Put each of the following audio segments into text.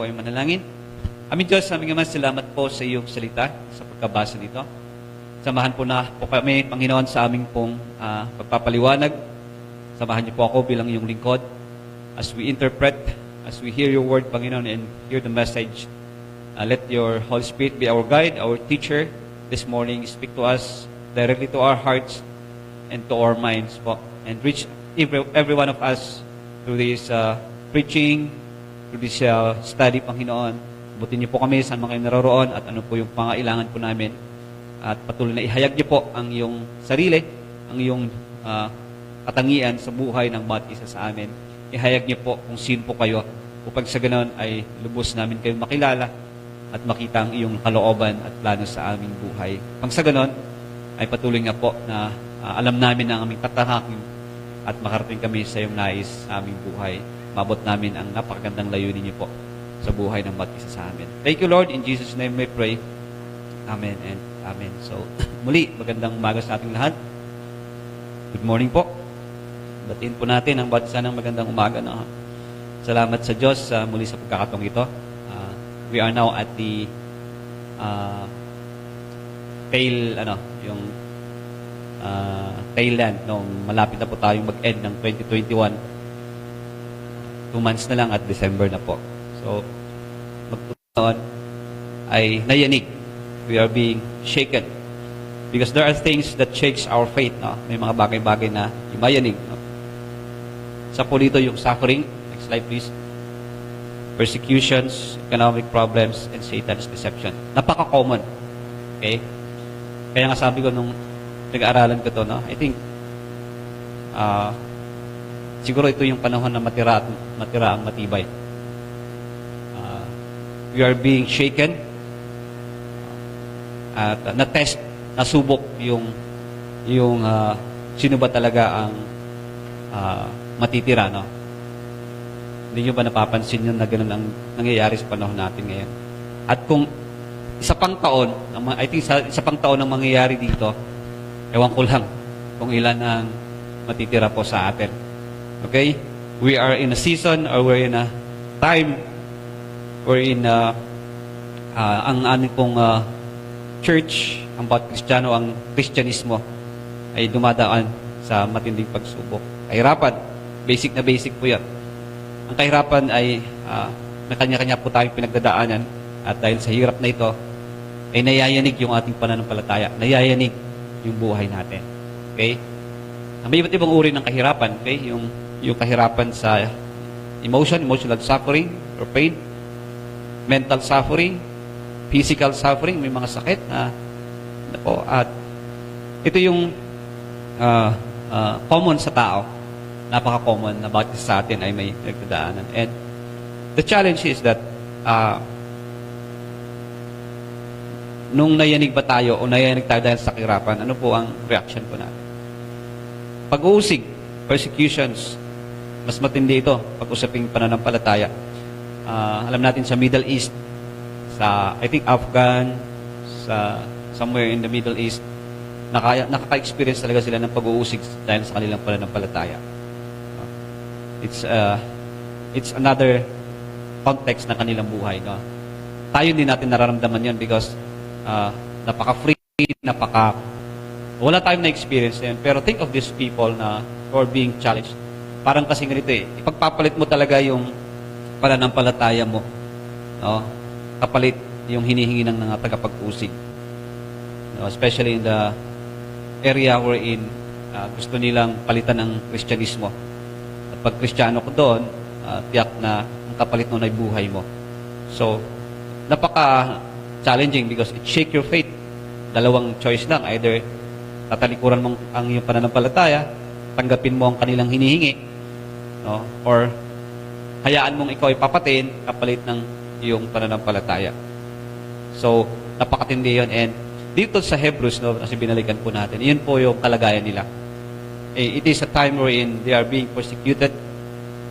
ay manalangin. Aming Diyos, aming Ama, salamat po sa iyong salita, sa pagkabasa nito. Samahan po na po kami, Panginoon, sa aming pong pagpapaliwanag. Samahan niyo po ako bilang iyong lingkod as we interpret, as we hear your word, Panginoon, and hear the message. Let your Holy Spirit be our guide, our teacher this morning. Speak to us directly to our hearts and to our minds po. And reach every one of us through this preaching, through this study, Panginoon. Butin niyo po kami saan mga naroroon at ano po yung pangailangan po namin. At patuloy na ihayag niyo po ang iyong sarili, ang iyong katangian sa buhay ng bawat isa sa amin. Ihayag niyo po kung sino po kayo upang sa ganoon ay lubos namin kayong makilala at makita ang iyong kalooban at plano sa aming buhay. Pang sa ganoon ay patuloy nga po na alam namin ang aming tatahakin at makarating kami sa iyong nais sa aming buhay. Mabot namin ang napakagandang layunin niyo po sa buhay ng bawat isa sa amin. Thank you, Lord. In Jesus' name we pray. Amen and Amen. So, muli, magandang umaga sa ating lahat. Good morning po. Batiin po natin ang bawat isa ng magandang umaga. No? Salamat sa Diyos muli sa pagkakataong ito. We are now at the tail end. Malapit na po tayong mag-end ng 2021. 2 months na lang at December na po. So, magtutunan ay nayanig. We are being shaken. Because there are things that shakes our faith. No? May mga bagay-bagay na mayanig. No? Sa po dito yung suffering. Next slide please. Persecutions, economic problems, and Satan's deception. Napaka-common. Okay? Kaya nga sabi ko nung nag-aaralan ko to, no? I think siguro ito yung panahon na matira ang matibay. We are being shaken at na-test, nasubok yung sino ba talaga ang matitira, no? Hindi nyo ba napapansin yun na gano'n ang nangyayari sa panahon natin ngayon? At kung isa pang taon ang mangyayari dito, ewan ko lang kung ilan ang matitira po sa atin. Okay? We are in a season or we're in a time wherein ang aming pong church, ang bawat Kristiyano, ang Kristyanismo ay dumadaan sa matinding pagsubok. Kahirapan, basic na basic po yan. Ang kahirapan ay may kanya-kanya po tayong pinagdadaanan at dahil sa hirap na ito, ay nayayanig yung ating pananampalataya. Nayayanig yung buhay natin. Okay? May iba't ibang uri ng kahirapan. Okay? Yung kahirapan sa emotional suffering or pain, mental suffering, physical suffering, may mga sakit na po. At ito yung common sa tao. Napaka-common na bawat sa atin ay may nagdadaanan. And the challenge is that nung nayanig ba tayo o nayanig tayo dahil sa kahirapan, ano po ang reaction po natin? Pag-uusig, persecutions, mas matindi ito pag-usaping pananampalataya. Alam natin sa Middle East, sa I think Afghan, sa somewhere in the Middle East, nakaka-experience talaga sila ng pag-uusig dahil sa kanilang pananampalataya. It's another context na kanilang buhay. No? Tayo din natin nararamdaman yun because napaka-free, wala tayong na-experience yan. Pero think of these people na who are being challenged. Parang kasi ganito ipagpapalit mo talaga yung pananampalataya mo. No? Kapalit yung hinihingi ng mga tagapag-usig. No? Especially in the area wherein gusto nilang palitan ng Kristyanismo. At pag Kristiyano ko doon, tiyak na ang kapalit nun ay buhay mo. So, napaka-challenging because it shake your faith. Dalawang choice lang. Either tatalikuran mo ang iyong pananampalataya, tanggapin mo ang kanilang hinihingi, no? Or hayaan mong ikaw ay papatin kapalit ng iyong pananampalataya. So, napakatindi yun. And dito sa Hebrews, no, kasi binalikan po natin, yun po yung kalagayan nila. It is a time wherein they are being persecuted.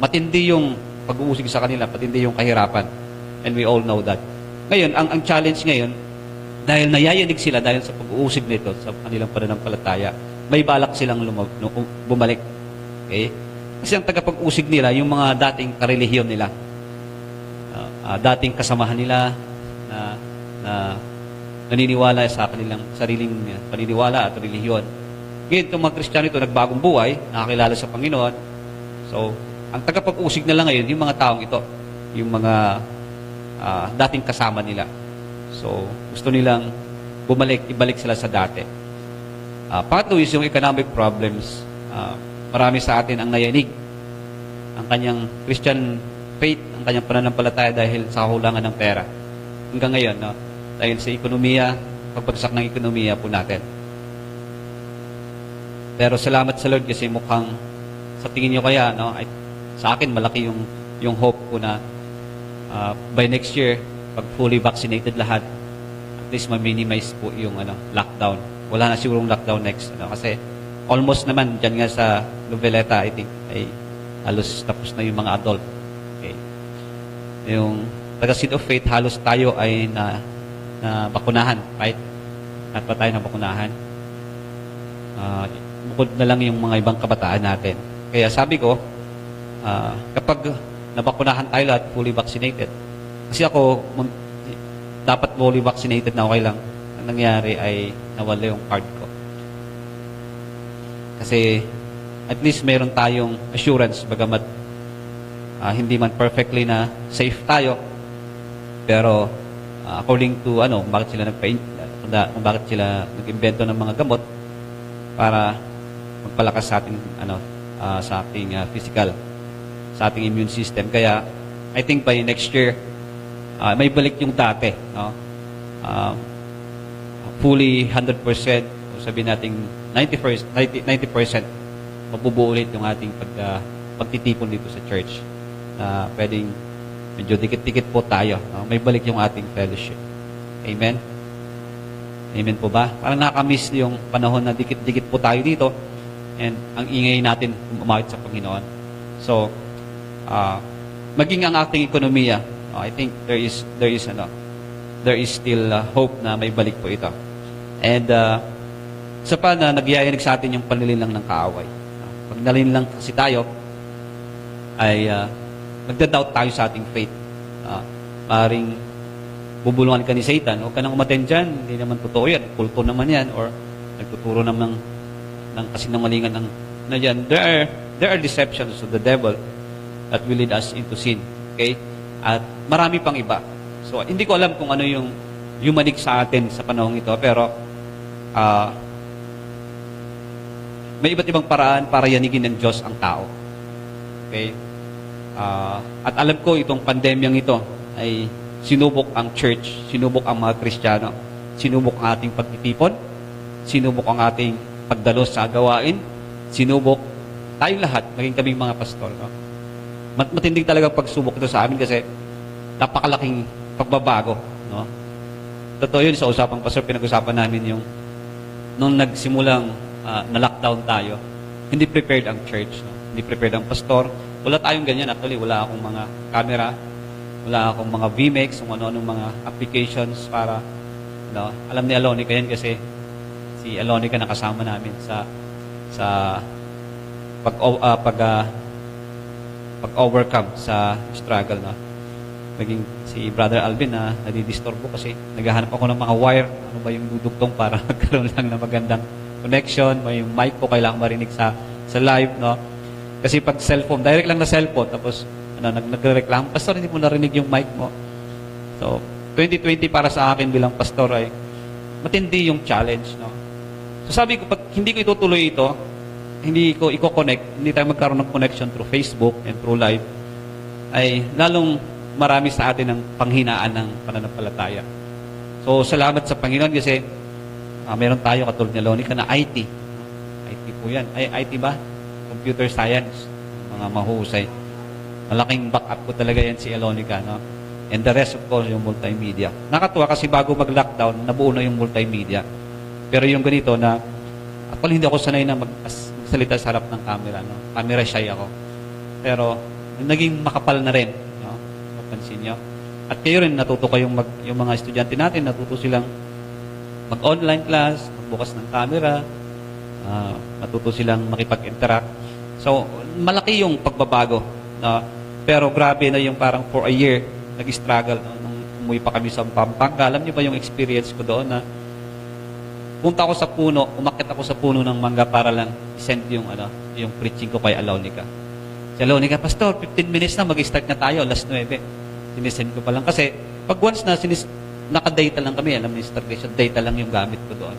Matindi yung pag-uusig sa kanila, matindi yung kahirapan. And we all know that. Ngayon, ang challenge ngayon, dahil nayayanig sila dahil sa pag-uusig nito sa kanilang pananampalataya, may balak silang bumalik. Okay? Kasi ang tagapag-usig nila, yung mga dating karelihiyon nila. dating kasamahan nila na, na naniniwala sa kanilang sariling paniniwala at relihiyon. Ngayon, itong mga Kristiyano ito, nagbagong buhay, nakakilala sa Panginoon. So, ang tagapag-usig na lang ngayon, yung mga taong ito, yung mga dating kasama nila. So, gusto nilang ibalik sila sa dati. Pangatlo is yung economic problems. Marami sa atin ang nayanig. Ang kanyang Christian faith, ang kanyang pananampalataya dahil sa kakulangan ng pera. Hanggang ngayon, no? Dahil sa ekonomiya, pagbagsak ng ekonomiya po natin. Pero salamat sa Lord kasi mukhang sa tingin nyo kaya, no? Ay, sa akin, malaki yung hope ko na by next year, pag fully vaccinated lahat, at least ma-minimize po yung lockdown. Wala na sigurong lockdown next. Kasi almost naman dyan nga sa Noveleta, I think, ay halos tapos na yung mga adult. Okay. Yung taga-Seed of Faith, halos tayo ay na bakunahan, right? At pa tayo na bakunahan. Bukod na lang yung mga ibang kabataan natin. Kaya sabi ko, kapag nabakunahan tayo lahat, fully vaccinated, kasi ako, dapat fully vaccinated na okay lang. Ang nangyari ay nawala yung card ko. Kasi at least meron tayong assurance, bagamat hindi man perfectly na safe tayo, pero according to kung bakit sila kung bakit sila nag-imbento ng mga gamot para magpalakas sa ating sa ating physical, sa ating immune system. Kaya I think by next year may balik yung dati, no? Fully 100%, o sabihin nating 90% mabubuo ulit yung ating pagtitipon dito sa church. Pwedeng medyo dikit-dikit po tayo. May balik yung ating fellowship. Amen? Amen po ba? Parang nakamiss yung panahon na dikit-dikit po tayo dito and ang ingay natin umawit sa Panginoon. So, maging ang ating ekonomiya, I think there is still hope na may balik po ito. And sa pa na nagyayanig sa atin yung panlilinlang ng kaaway. Pag nalinlang kasi tayo, ay magda-doubt tayo sa ating faith. Maring bubulungan ka ni Satan, huwag ka nang umaten dyan, hindi naman totoo yan, kulto naman yan, or nagtuturo naman ng kasinungalingan ng dyan. There are deceptions of the devil that will lead us into sin. Okay? At marami pang iba. So, hindi ko alam kung ano yung yumanig sa atin sa panahong ito, pero may iba't ibang paraan para yanigin ng Diyos ang tao. Okay? At alam ko itong pandemyang ito ay sinubok ang church, sinubok ang mga Kristiyano, sinubok ang ating pagtitipon, sinubok ang ating pagdalos sa gawain, sinubok tayong lahat, maging kaming mga pastor. No? Matinding talagang pagsubok ito sa amin kasi napakalaking pagbabago. No? Totoo yun sa usapang pastor, pinag-usapan namin yung nung nagsimulang na-lockdown tayo, hindi prepared ang church. No? Hindi prepared ang pastor. Wala tayong ganyan. Actually, wala akong mga camera, wala akong mga VMix, kung ano-anong mga applications para, alam ni Alonica yan kasi si Alonica nakasama namin sa pag-overcome sa struggle. No? Naging si Brother Alvin na nadidisturbo kasi naghahanap ako ng mga wire. Ano ba yung dudugtong para magkaroon lang na magandang connection. May yung mic ko kailangan marinig sa live. No? Kasi pag cellphone, direct lang na cellphone, tapos nagreklamo, pastor, hindi mo narinig yung mic mo. So, 2020 para sa akin bilang pastor ay matindi yung challenge. No? So sabi ko, pag hindi ko itutuloy ito, hindi ko i-connect, hindi tayo magkaroon ng connection through Facebook and through live, ay lalong marami sa atin ang panghinaan ng pananampalataya. So, salamat sa Panginoon kasi meron tayo katulad ni Lonica na IT. IT po yan. Ay, IT ba? Computer science. Mga mahusay. Malaking backup ko talaga yan si Elonica. No? And the rest, of course, yung multimedia. Nakatuwa kasi bago mag-lockdown, nabuo na yung multimedia. Pero yung ganito na, actually hindi ako sanay na magsalita sa harap ng camera. No? Camera shy ako. Pero, naging makapal na rin. No? Mapansin nyo. At kayo rin, natuto kayong yung mga estudyante natin, natuto silang mag-online class, magbukas ng camera, natuto silang makipag-interact. So, malaki yung pagbabago. No? Pero grabe na yung parang for a year, nag-struggle no, nung umuwi pa kami sa Pampanga. Alam niyo ba yung experience ko doon na punta ako sa puno, umakyat ako sa puno ng mangga para lang send yung preaching ko kay Alonica. Si Alonica, Pastor, 15 minutes na, mag-start na tayo, alas 9. Sinisend ko pa lang. Kasi, pag once na, naka-data lang kami, alam ni Mr. Grace, data lang yung gamit ko doon.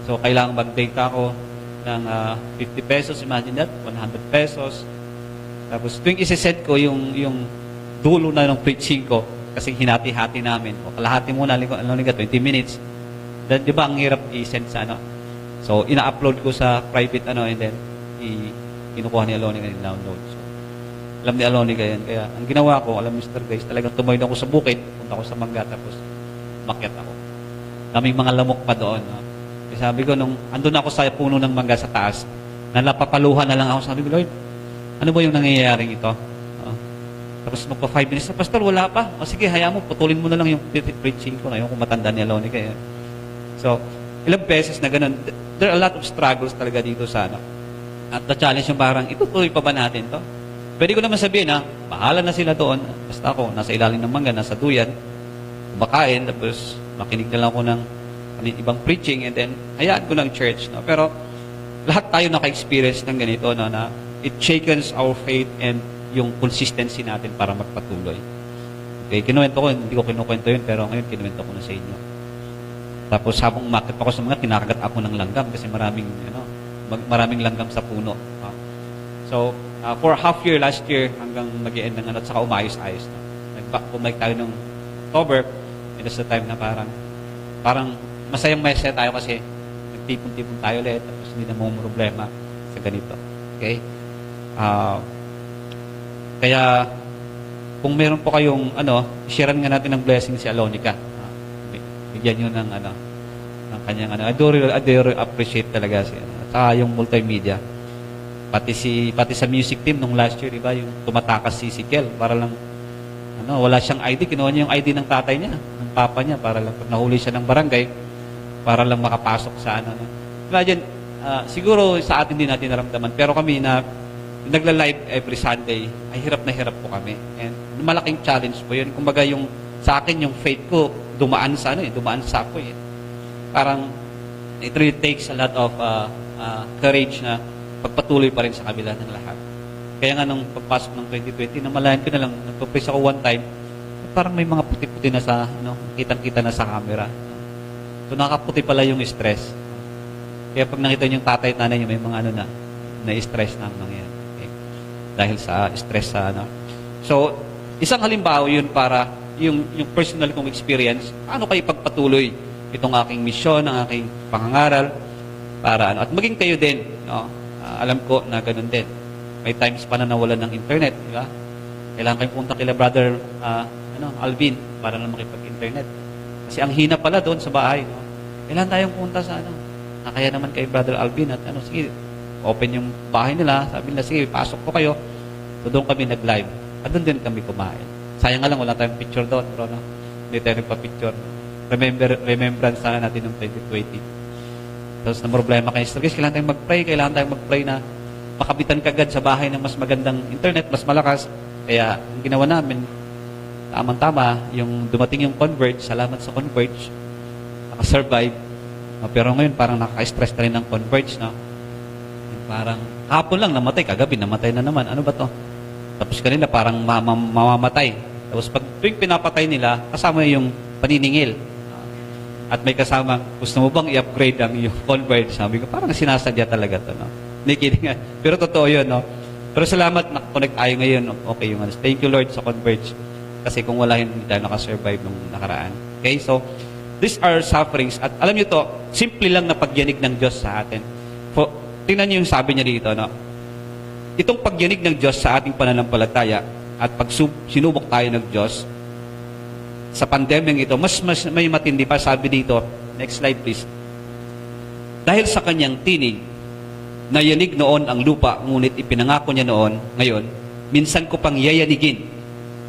So, kailangan mag-data ako ng 50 pesos, imagine that, 100 pesos. Tapos, tuwing isi-send ko yung dulo na ng preaching ko, kasi hinati-hati namin, o kalahati muna, Alonica, 20 minutes. Then, di ba, ang hirap i-send sa So, ina-upload ko sa private and then, kinukuha ni Alonica yung download. So, alam ni Alonica yan. Kaya, ang ginawa ko, alam Mr. Grace, talagang tumayo ako sa bukid, punta ako sa mangga, tapos makyat ako. Daming mga lamok pa doon. No? Kaya sabi ko, nung andun ako sa puno ng mangga sa taas, nalapapaluhan na lang ako. Sabi ko, Lord, ano ba yung nangyayaring ito? Tapos magpa 5 minutes, Pastor, wala pa. O sige, hayaan mo, putulin mo na lang yung preaching ko. Ngayon kung matanda ni Alonica yan. So, ilang beses na ganun. There are a lot of struggles talaga dito sa At the challenge yung parang, itutuloy pa ba natin to? Pwede ko naman sabihin bahala na sila doon. Basta ako, nasa ilalim ng mangga, nasa duyan, kumakain, tapos makinig na lang ako ng ibang preaching, and then, hayaan ko ng church. No? Pero, lahat tayo naka-experience ng ganito, no, na it shakens our faith and yung consistency natin para magpatuloy. Okay, kinuwento ko, hindi ko kinukwento yun, pero ngayon kinuwento ko na sa inyo. Tapos habang umakit ako sa mga, kinakagat ako ng langgam kasi maraming langgam sa puno. So, for half year last year, hanggang mag-i-end ng at saka umayos-ayos. Bumalik tayo ng October, and that's the time na parang masayang-masaya tayo kasi nagtipon-tipon tayo ulit, tapos hindi na mo problema sa ganito. Okay? Kaya, kung meron po kayong, sharean nga natin ng blessing si Alonica. Bigyan nyo ng kanyang I do really appreciate talaga siya. At saka yung multimedia. Pati sa music team nung last year, diba, yung tumatakas si Kel para lang wala siyang ID, kinuha niya yung ID ng tatay niya, ng papa niya para lang pag nahuli siya ng barangay para lang makapasok sa Imagine, siguro sa atin din natin naramdaman, pero kami na nagla-live every Sunday, ay hirap na hirap po kami. And malaking challenge po yun. Kumbaga yung sa akin yung faith ko dumaan sa ako eh. Parang it really takes a lot of courage na pagpatuloy pa rin sa kabila ng lahat. Kaya nga nung pagpasok ng 2020, namalayan ko na lang, nagpa-praise ako one time, parang may mga puti-puti na sa, kitang-kita na sa camera. So nakaputi pala yung stress. Kaya pag nakita niyo yung tatay at nanay niyo, may mga na-stress na nangyayari. Okay? Dahil sa stress sa So, isang halimbawa yun para yung personal kong experience, paano kayo pagpatuloy itong aking misyon, ang aking pangangaral, para at maging kayo din, alam ko na ganun din. May times pa na nawalan ng internet, di ba? Kailangan kayong punta kila brother Alvin para na makipag-internet. Kasi ang hina pala doon sa bahay, kailangan tayong punta sa kaya naman kay brother Alvin at sige, open yung bahay nila, sabi nila, sige, pasok ko kayo. So doon kami nag-live. At doon din kami kumain. Sayang nga lang, wala tayong picture doon, bro, Hindi tayo nagpa-picture. Remembrance sana natin ng 2020. Tapos na problema kay Mr. Grace, kailangan tayong mag-pray na makabitan kagad sa bahay ng mas magandang internet, mas malakas. Kaya, ang ginawa namin, tamang-tama, yung dumating yung Converge, salamat sa Converge, nakasurvive. Pero ngayon, parang naka-stress na rin ng Converge, Parang, hapon lang namatay, kagabi namatay na naman. Ano ba to? Tapos kanina, parang mamamatay. Tapos pag tuwing pinapatay nila, kasama yung paniningil. At may kasama, gusto mo bang i-upgrade ang yung Converge? Sabi ko, parang sinasadya talaga to, Hindi kidding. Pero totoo yun, Pero salamat, nakakonect tayo ngayon. Okay yung Thank you, Lord, sa Converge. Kasi kung wala yun, hindi tayo nakasurvive nung nakaraan. Okay, so, these are sufferings. At alam nyo to, simple lang na pagyanig ng Diyos sa atin. Tingnan nyo yung sabi niya dito, Itong pagyanig ng Diyos sa ating pananampalataya at pag sinubok tayo ng Diyos, sa pandemyang ito, mas may matindi pa, sabi dito, next slide please. Dahil sa kanyang tinig, nayanig noon ang lupa, ngunit ipinangako niya noon, ngayon, minsan ko pang yayanigin.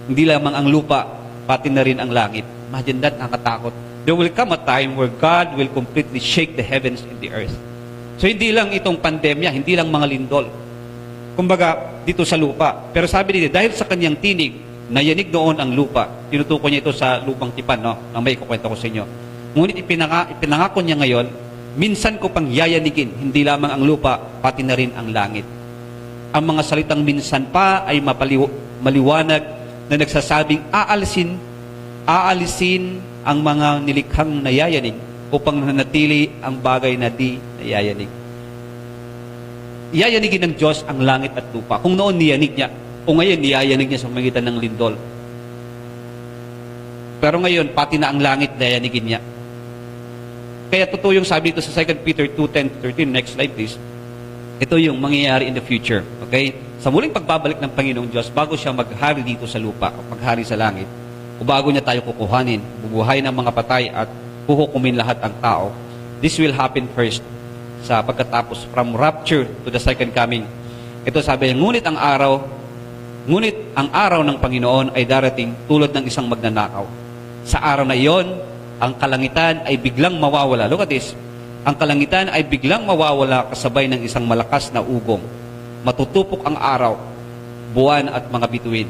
Hindi lamang ang lupa, pati na rin ang langit. Imagine that, nakakatakot. There will come a time where God will completely shake the heavens and the earth. So hindi lang itong pandemya, hindi lang mga lindol. Kumbaga, dito sa lupa. Pero sabi dito, dahil sa kanyang tinig, nayanig noon ang lupa. Tinutukoy niya ito sa lupang tipan, no? Na may ikukwento ko sa inyo. Ngunit ipinangako niya ngayon, minsan ko pang yayanigin, hindi lamang ang lupa, pati na rin ang langit. Ang mga salitang minsan pa ay maliwanag na nagsasabing aalisin ang mga nilikhang nayayanig upang nanatili ang bagay na di nayayanig. Iyayanigin ng Diyos ang langit at lupa. Kung noon niyanig niya, o ngayon niyayanig niya sa magitan ng lindol. Pero ngayon, pati na ang langit nayayanigin niya. Kaya totoo yung sabi dito sa 2 Peter 2:10-13, next slide please. Ito yung mangyayari in the future. Okay? Sa muling pagbabalik ng Panginoong Diyos, bago siya maghari dito sa lupa, o maghari sa langit, o bago niya tayo kukuhanin, bubuhay ng mga patay at huhukumin lahat ang tao, this will happen first sa pagkatapos from rapture to the second coming. Ito sabi niya, ngunit ang araw ng Panginoon ay darating tulad ng isang magnanakaw. Sa araw na iyon, ang kalangitan ay biglang mawawala. Look at this. Ang kalangitan ay biglang mawawala kasabay ng isang malakas na ugong. Matutupok ang araw, buwan at mga bituin.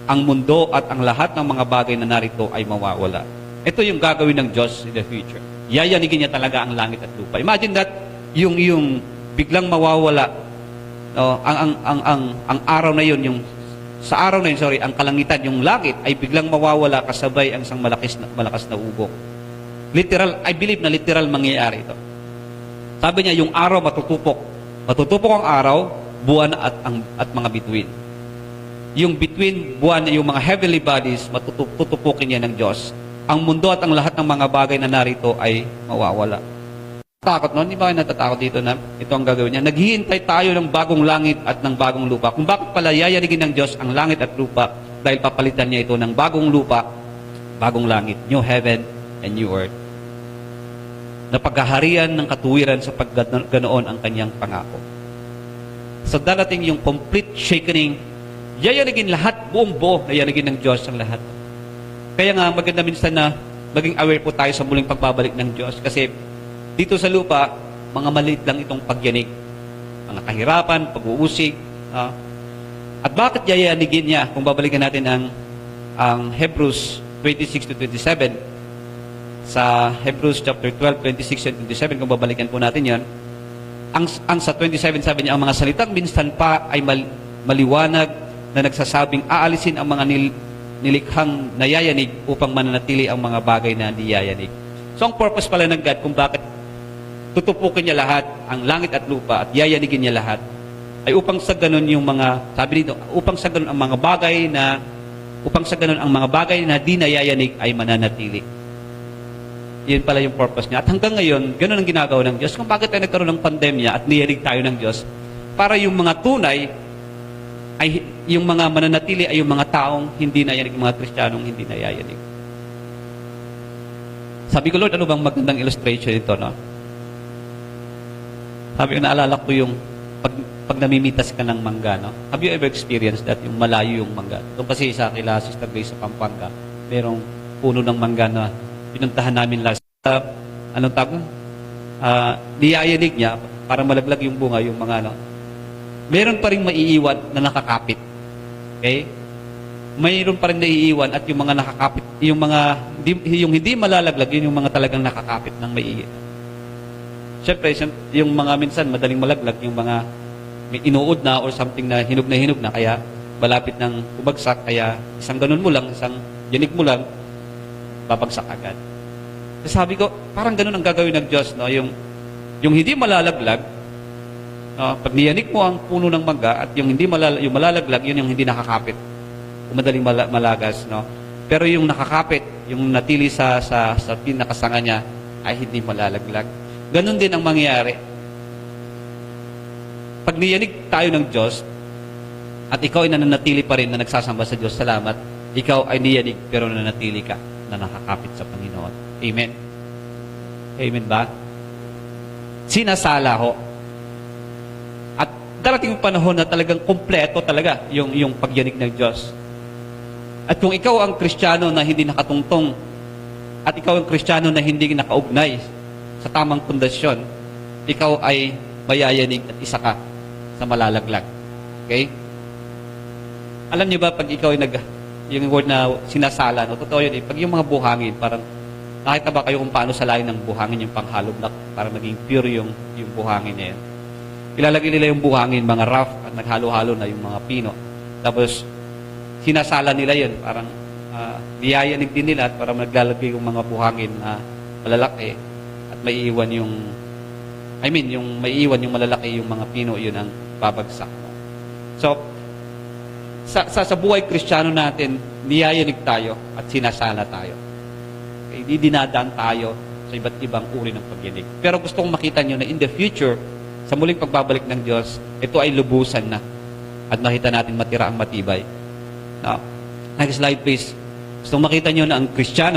Ang mundo at ang lahat ng mga bagay na narito ay mawawala. Ito yung gagawin ng Diyos in the future. Yayanigin niya talaga ang langit at lupa. Imagine that, yung biglang mawawala, no, ang araw na yun, sa araw na yun, ang kalangitan, yung langit ay biglang mawawala kasabay ang isang malakas na ugong. Literal, I believe na literal mangyayari ito. Sabi niya, yung araw matutupok. Matutupok ang araw, buwan at mga bituin. Yung between buwan, yung mga heavenly bodies, matutupukin niya ng Diyos. Ang mundo at ang lahat ng mga bagay na narito ay mawawala. Takot no? Hindi ba kayo natatakot dito na ito ang gagawin niya? Naghihintay tayo ng bagong langit at ng bagong lupa. Kung bakit pala yayanigin ng Diyos ang langit at lupa, dahil papalitan niya ito ng bagong lupa, bagong langit, new heaven and new earth. Na paghaharian ng katuwiran sa pagganoon ang kanyang pangako. So darating yung complete shakening, yayanigin lahat, buong buo, yayanigin ng Diyos ang lahat. Kaya nga maganda minsan na maging aware po tayo sa muling pagbabalik ng Diyos. Kasi dito sa lupa, mga maliit lang itong pagyanig. Mga kahirapan, pag-uusig. At bakit yayanigin niya? Kung babalikan natin ang Hebrews 26-27, sa Hebrews chapter 12, 26 and 27, kung babalikan po natin yan, ang sa 27 sabi niya, ang mga salitang minsan pa ay maliwanag na nagsasabing aalisin ang mga nilikhang nayayanig upang mananatili ang mga bagay na niyayanig. So ang purpose pala ng God kung bakit tutupukin niya lahat, ang langit at lupa, at yayanigin niya lahat, ay upang sa ganun yung mga, sabi dito, upang sa ganun ang mga bagay na di nayayanig ay mananatili. Yun pala yung purpose niya. At hanggang ngayon, ganun ang ginagawa ng Diyos. Kung bakit tayo nagkaroon ng pandemya at niyanig tayo ng Diyos, para yung mga tunay, ay yung mga mananatili ay yung mga taong hindi nayayanig, yung mga Kristiyanong hindi nayayanig. Sabi ko, Lord, ano bang magandang illustration ito, no? Sabi ko, naalala ko yung pag namimitas ka ng mangga, no? Have you ever experienced that? Yung malayo yung mangga. Doon kasi sa kila Sister Grace sa Pampanga, merong puno ng mangga na pinuntahan namin last. Anong tawag? Niyayanig niya para malaglag yung bunga, yung mga ano. Meron pa rin maiiwan na nakakapit. Okay? Mayroon pa rin naiiwan at yung mga nakakapit, yung hindi malalaglag, yun yung mga talagang nakakapit ng maiiwan. Siyempre, yung mga minsan madaling malaglag, yung mga may inuod na or something na hinug na, kaya malapit ng ubagsak, kaya isang ganun mo lang, isang yanig mo lang, babagsak agad. So sabi ko, parang ganun ang gagawin ng Diyos, no? Yung hindi malalaglag, pag niyanig mo ang puno ng mangga at yung yung malalaglag, yun yung hindi nakakapit. Kung madaling malagas, no? Pero yung nakakapit, yung natili sa pinakasanga niya, ay hindi malalaglag. Ganon din ang mangyayari. Pag niyanig tayo ng Diyos, at ikaw ay nananatili pa rin na nagsasamba sa Diyos, salamat, ikaw ay niyanig pero nananatili ka na nakakapit sa Panginoon. Amen? Amen ba? Sinasala ho. At darating yung panahon na talagang kompleto talaga yung pagyanig ng Diyos. At kung ikaw ang Kristiyano na hindi nakatungtong, at ikaw ang Kristiyano na hindi nakaugnay sa tamang pundasyon, ikaw ay mayayanig at isa ka sa malalaglag. Okay? Alam niyo ba, pag ikaw ay yung word na sinasala, no? Totoo yun eh. Pag yung mga buhangin, parang nakita ba kayo kung paano salain ng buhangin yung panghalog na para maging pure yung buhangin na yan? Ilalagay nila yung buhangin, mga rough, at naghalo-halo na yung mga pino. Tapos, sinasala nila yun. Parang niyayanig din nila at para naglalagay yung mga buhangin na malalaki at maiiwan yung maiiwan yung malalaki yung mga pino, yun ang babagsak. So, sa buhay Kristiyano natin, niyayanig tayo at sinasala tayo. Okay, dinadaan tayo sa iba't ibang uri ng pagyanig. Pero gusto kong makita nyo na in the future, sa muling pagbabalik ng Diyos, ito ay lubusan na at makita natin matira ang matibay. Now, next slide please. Gusto kong makita nyo na ang Christian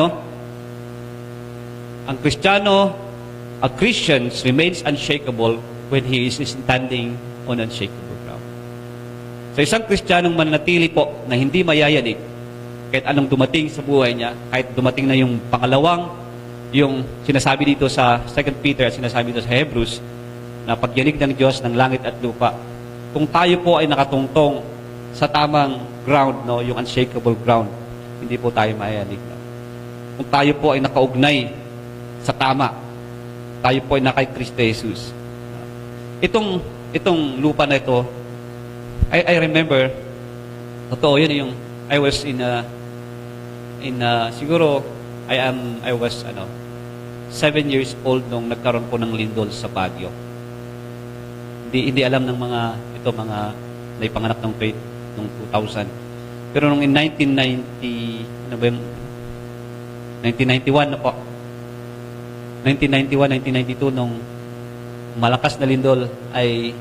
remains unshakable when he is standing on unshakable. So isang Kristiyanong mananatili po na hindi mayayanig kahit anong dumating sa buhay niya, kahit dumating na yung pangalawang, yung sinasabi dito sa 2 Peter at sinasabi dito sa Hebrews, na pagyanig ng Diyos ng langit at lupa. Kung tayo po ay nakatungtong sa tamang ground, no, yung unshakable ground, hindi po tayo mayayanig. No? Kung tayo po ay nakaugnay sa tama, tayo po ay nakay Kristo Jesus. Itong lupa na ito, I remember, totoo yun yung, I was siguro, I was 7 years old nung nagkaroon po ng lindol sa Baguio. Hindi alam ng mga naipanganak ng grade nung 2000. Pero nung in 1991 na po, 1991, 1992, nung malakas na lindol ay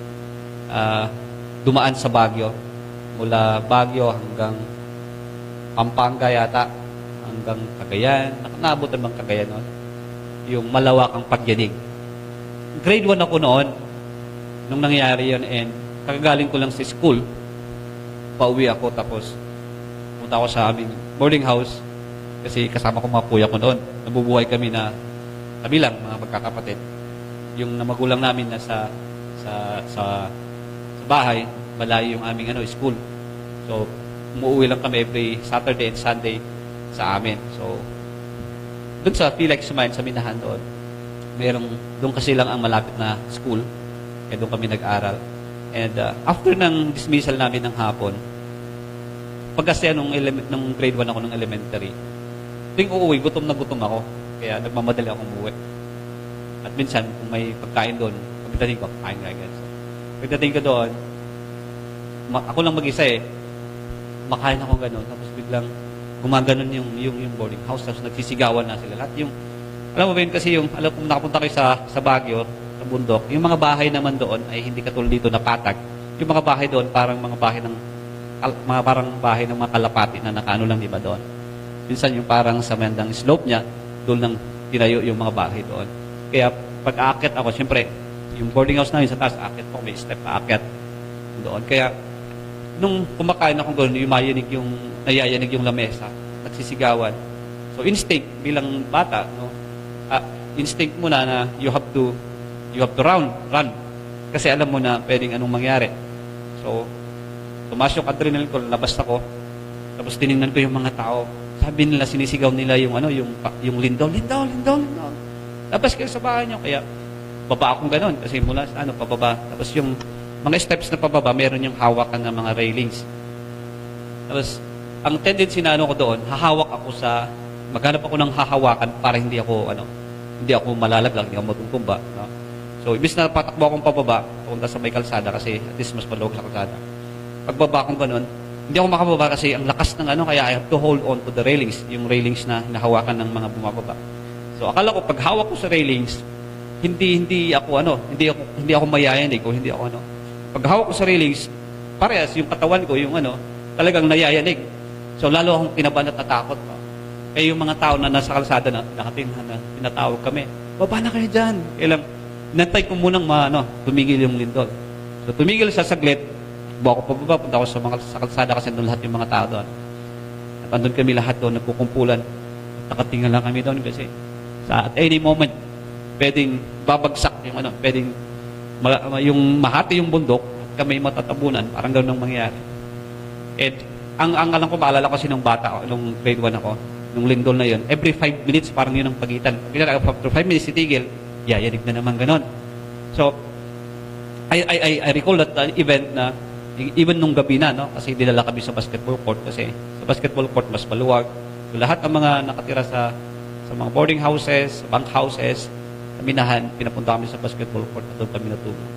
dumaan sa Baguio. Mula Baguio hanggang Pampanga yata, hanggang Cagayan. Naabot naman Cagayan noon. Yung malawakang pagyanig. Grade 1 ako noon, nung nangyari yun, and kagagaling ko lang sa school. Pauwi ako, tapos punta ako sa aming boarding house, kasi kasama ko mga kuya ko noon. Nabubuhay kami na kabilang, mga magkakapatid. Yung namagulang namin na sa bahay, malayo yung aming school. So, umuwi lang kami every Saturday and Sunday sa amin. So, doon sa Felix Sumayan, sa Minahan doon, doon kasi lang ang malapit na school. Kaya doon kami nag-aral. And after ng dismissal namin ng hapon, pagkasya nung grade 1 ako ng elementary, tuwing uuwi, gutom na gutom ako. Kaya nagmamadali akong umuwi. At minsan, kung may pagkain doon, pagdating ko, kain nga agad. So, pagdating ko doon, ako lang mag-isa makain ako gano'n, tapos biglang gumaganon yung boarding house, tapos nagsisigawan na sila. Lahat alam mo ba yun kasi alam kung nakapunta kayo sa Baguio, sa bundok, yung mga bahay naman doon ay hindi katulad dito na patag. Yung mga bahay doon, parang parang bahay ng mga kalapati na nakaano lang, di ba doon? Minsan yung parang sa mandang slope niya, doon lang tinayo yung mga bahay doon. Kaya pag aakyat ako, siyempre, yung boarding house namin sa taas, aakyat ako, may step aakyat doon. Kaya, nung kumakain ako gano'n, nayayanig yung lamesa, nagsisigawan. So, instinct, bilang bata, no? Instinct mo na you have to run. Kasi alam mo na pwedeng anong mangyari. So, tumaas yung adrenaline ko, labas ako, tapos tinignan ko yung mga tao. Sabi nila, sinisigaw nila yung lindol. Labas kayo sa bahay nyo. Kaya, baba akong gano'n. Kasi mula, pababa. Tapos yung mga steps na pababa, meron yung hawakan ng mga railings. Tapos, ang tendency na ko doon, maghanap ako ng hahawakan para hindi ako malalaglag, hindi ako matutumba. No? So, ibis na patakbo akong pababa, punta sa may kalsada kasi at least mas maluwag sa kalsada. Pagbaba akong gano'n, hindi ako makababa kasi ang lakas ng kaya I have to hold on to the railings, yung railings na hinahawakan ng mga bumababa. So, akala ko, pag hawak ko sa railings, hindi ako mayayanig o hindi ako Pag hawak ko sa railings, parehas yung katawan ko, yung talagang nayayanig. So, lalo akong kinabahan at natakot. Kaya yung mga tao na nasa kalsada na tinatawag kami, baba na kayo dyan. Kailang, nantay ko munang tumigil yung lindol. So, tumigil sa saglit, buha ko pababa, punta ako sa kalsada kasi doon lahat yung mga tao doon. At andun kami lahat doon, nagkukumpulan. At nakatingin lang kami doon kasi at any moment, pwedeng babagsak pwedeng yung mahati yung bundok, at kami matatabunan, parang gano'n ang mangyari. And ang alam ko, maalala ko kasi nung bata ako, nung grade 1 ako, nung lindol na yun, every 5 minutes, parang yun ang pagitan. After 5 minutes, titigil, yayanig na naman ganon. So, I recall that event na, even nung gabi na, no? Kasi dinala kami sa basketball court kasi sa basketball court mas maluwag. So, lahat ng mga nakatira sa mga boarding houses, bank houses, sa Minahan, pinapunta kami sa basketball court at doon kami natulog.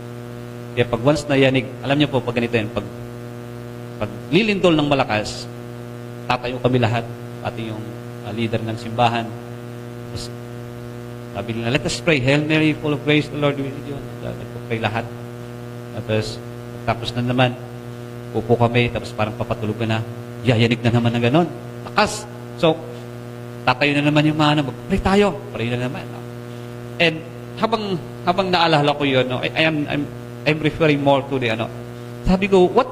Kaya pag once na yanig, alam niyo po, pag ganito yan, pag lilindol ng malakas, tatayo kami lahat, pati yung leader ng simbahan. Tapos, sabi nila, let us pray. Hail Mary, full of grace, the Lord is with you. Nagpo-pray lahat. Tapos na naman, upo kami, tapos parang papatulog na, yayanig na naman na gano'n. Lakas. So, tatayo na naman yung mga mag-pray tayo. Pray na naman. No? And habang naalala ko yun, no, I'm referring more to the, sabi ko, what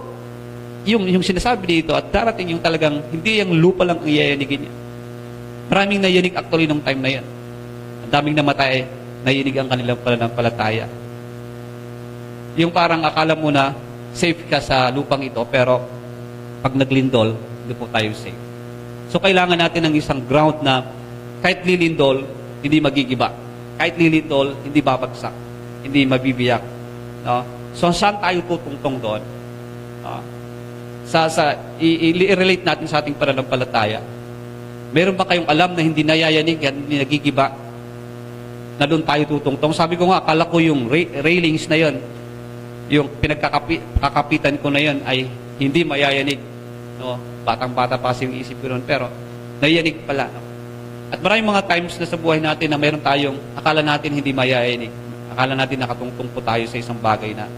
yung sinasabi dito at darating yung talagang hindi yung lupa lang ang iyayanigin niya. Maraming nayanig actually nung time na yan. Ang daming namatay, nayanig ang kanilang pananampalataya. Yung parang akala mo na safe ka sa lupang ito, pero pag naglindol, hindi po tayo safe. So kailangan natin ng isang ground na kahit lilindol, hindi magigiba. Kahit lilindol, hindi babagsak. Hindi mabibiyak. No? So saan tayo tutungtong doon? I-relate natin sa ating pananampalataya. Meron ba kayong alam na hindi nayayanig at hindi nagigiba? Na doon tayo tutungtong. Sabi ko nga, akala ko yung railings na yon, yung pinagkakapitan ko na yon ay hindi mayayanig. No? Batang-bata pa kasi yung isip ko noon, pero nayayanig pala. No? At maraming mga times na sa buhay natin na meron tayong akala natin hindi mayayanig. Akala natin nakatungtong po tayo sa isang bagay na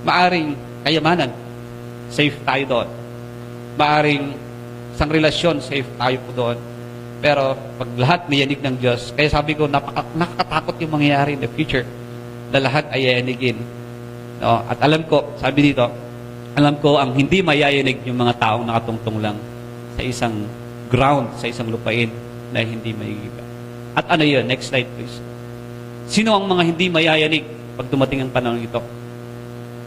maaring kayamanan. Safe tayo doon. Maaring isang relasyon, safe tayo po doon. Pero pag lahat niyanig ng Diyos, kaya sabi ko, nakakatakot yung mangyayari in the future na lahat ay yayanigin. No? At alam ko, sabi dito, alam ko ang hindi mayayanig yung mga taong nakatungtong lang sa isang ground, sa isang lupain na hindi mayigiba. At ano yun? Next slide please. Sino ang mga hindi mayayanig pag dumating ang panahon ito?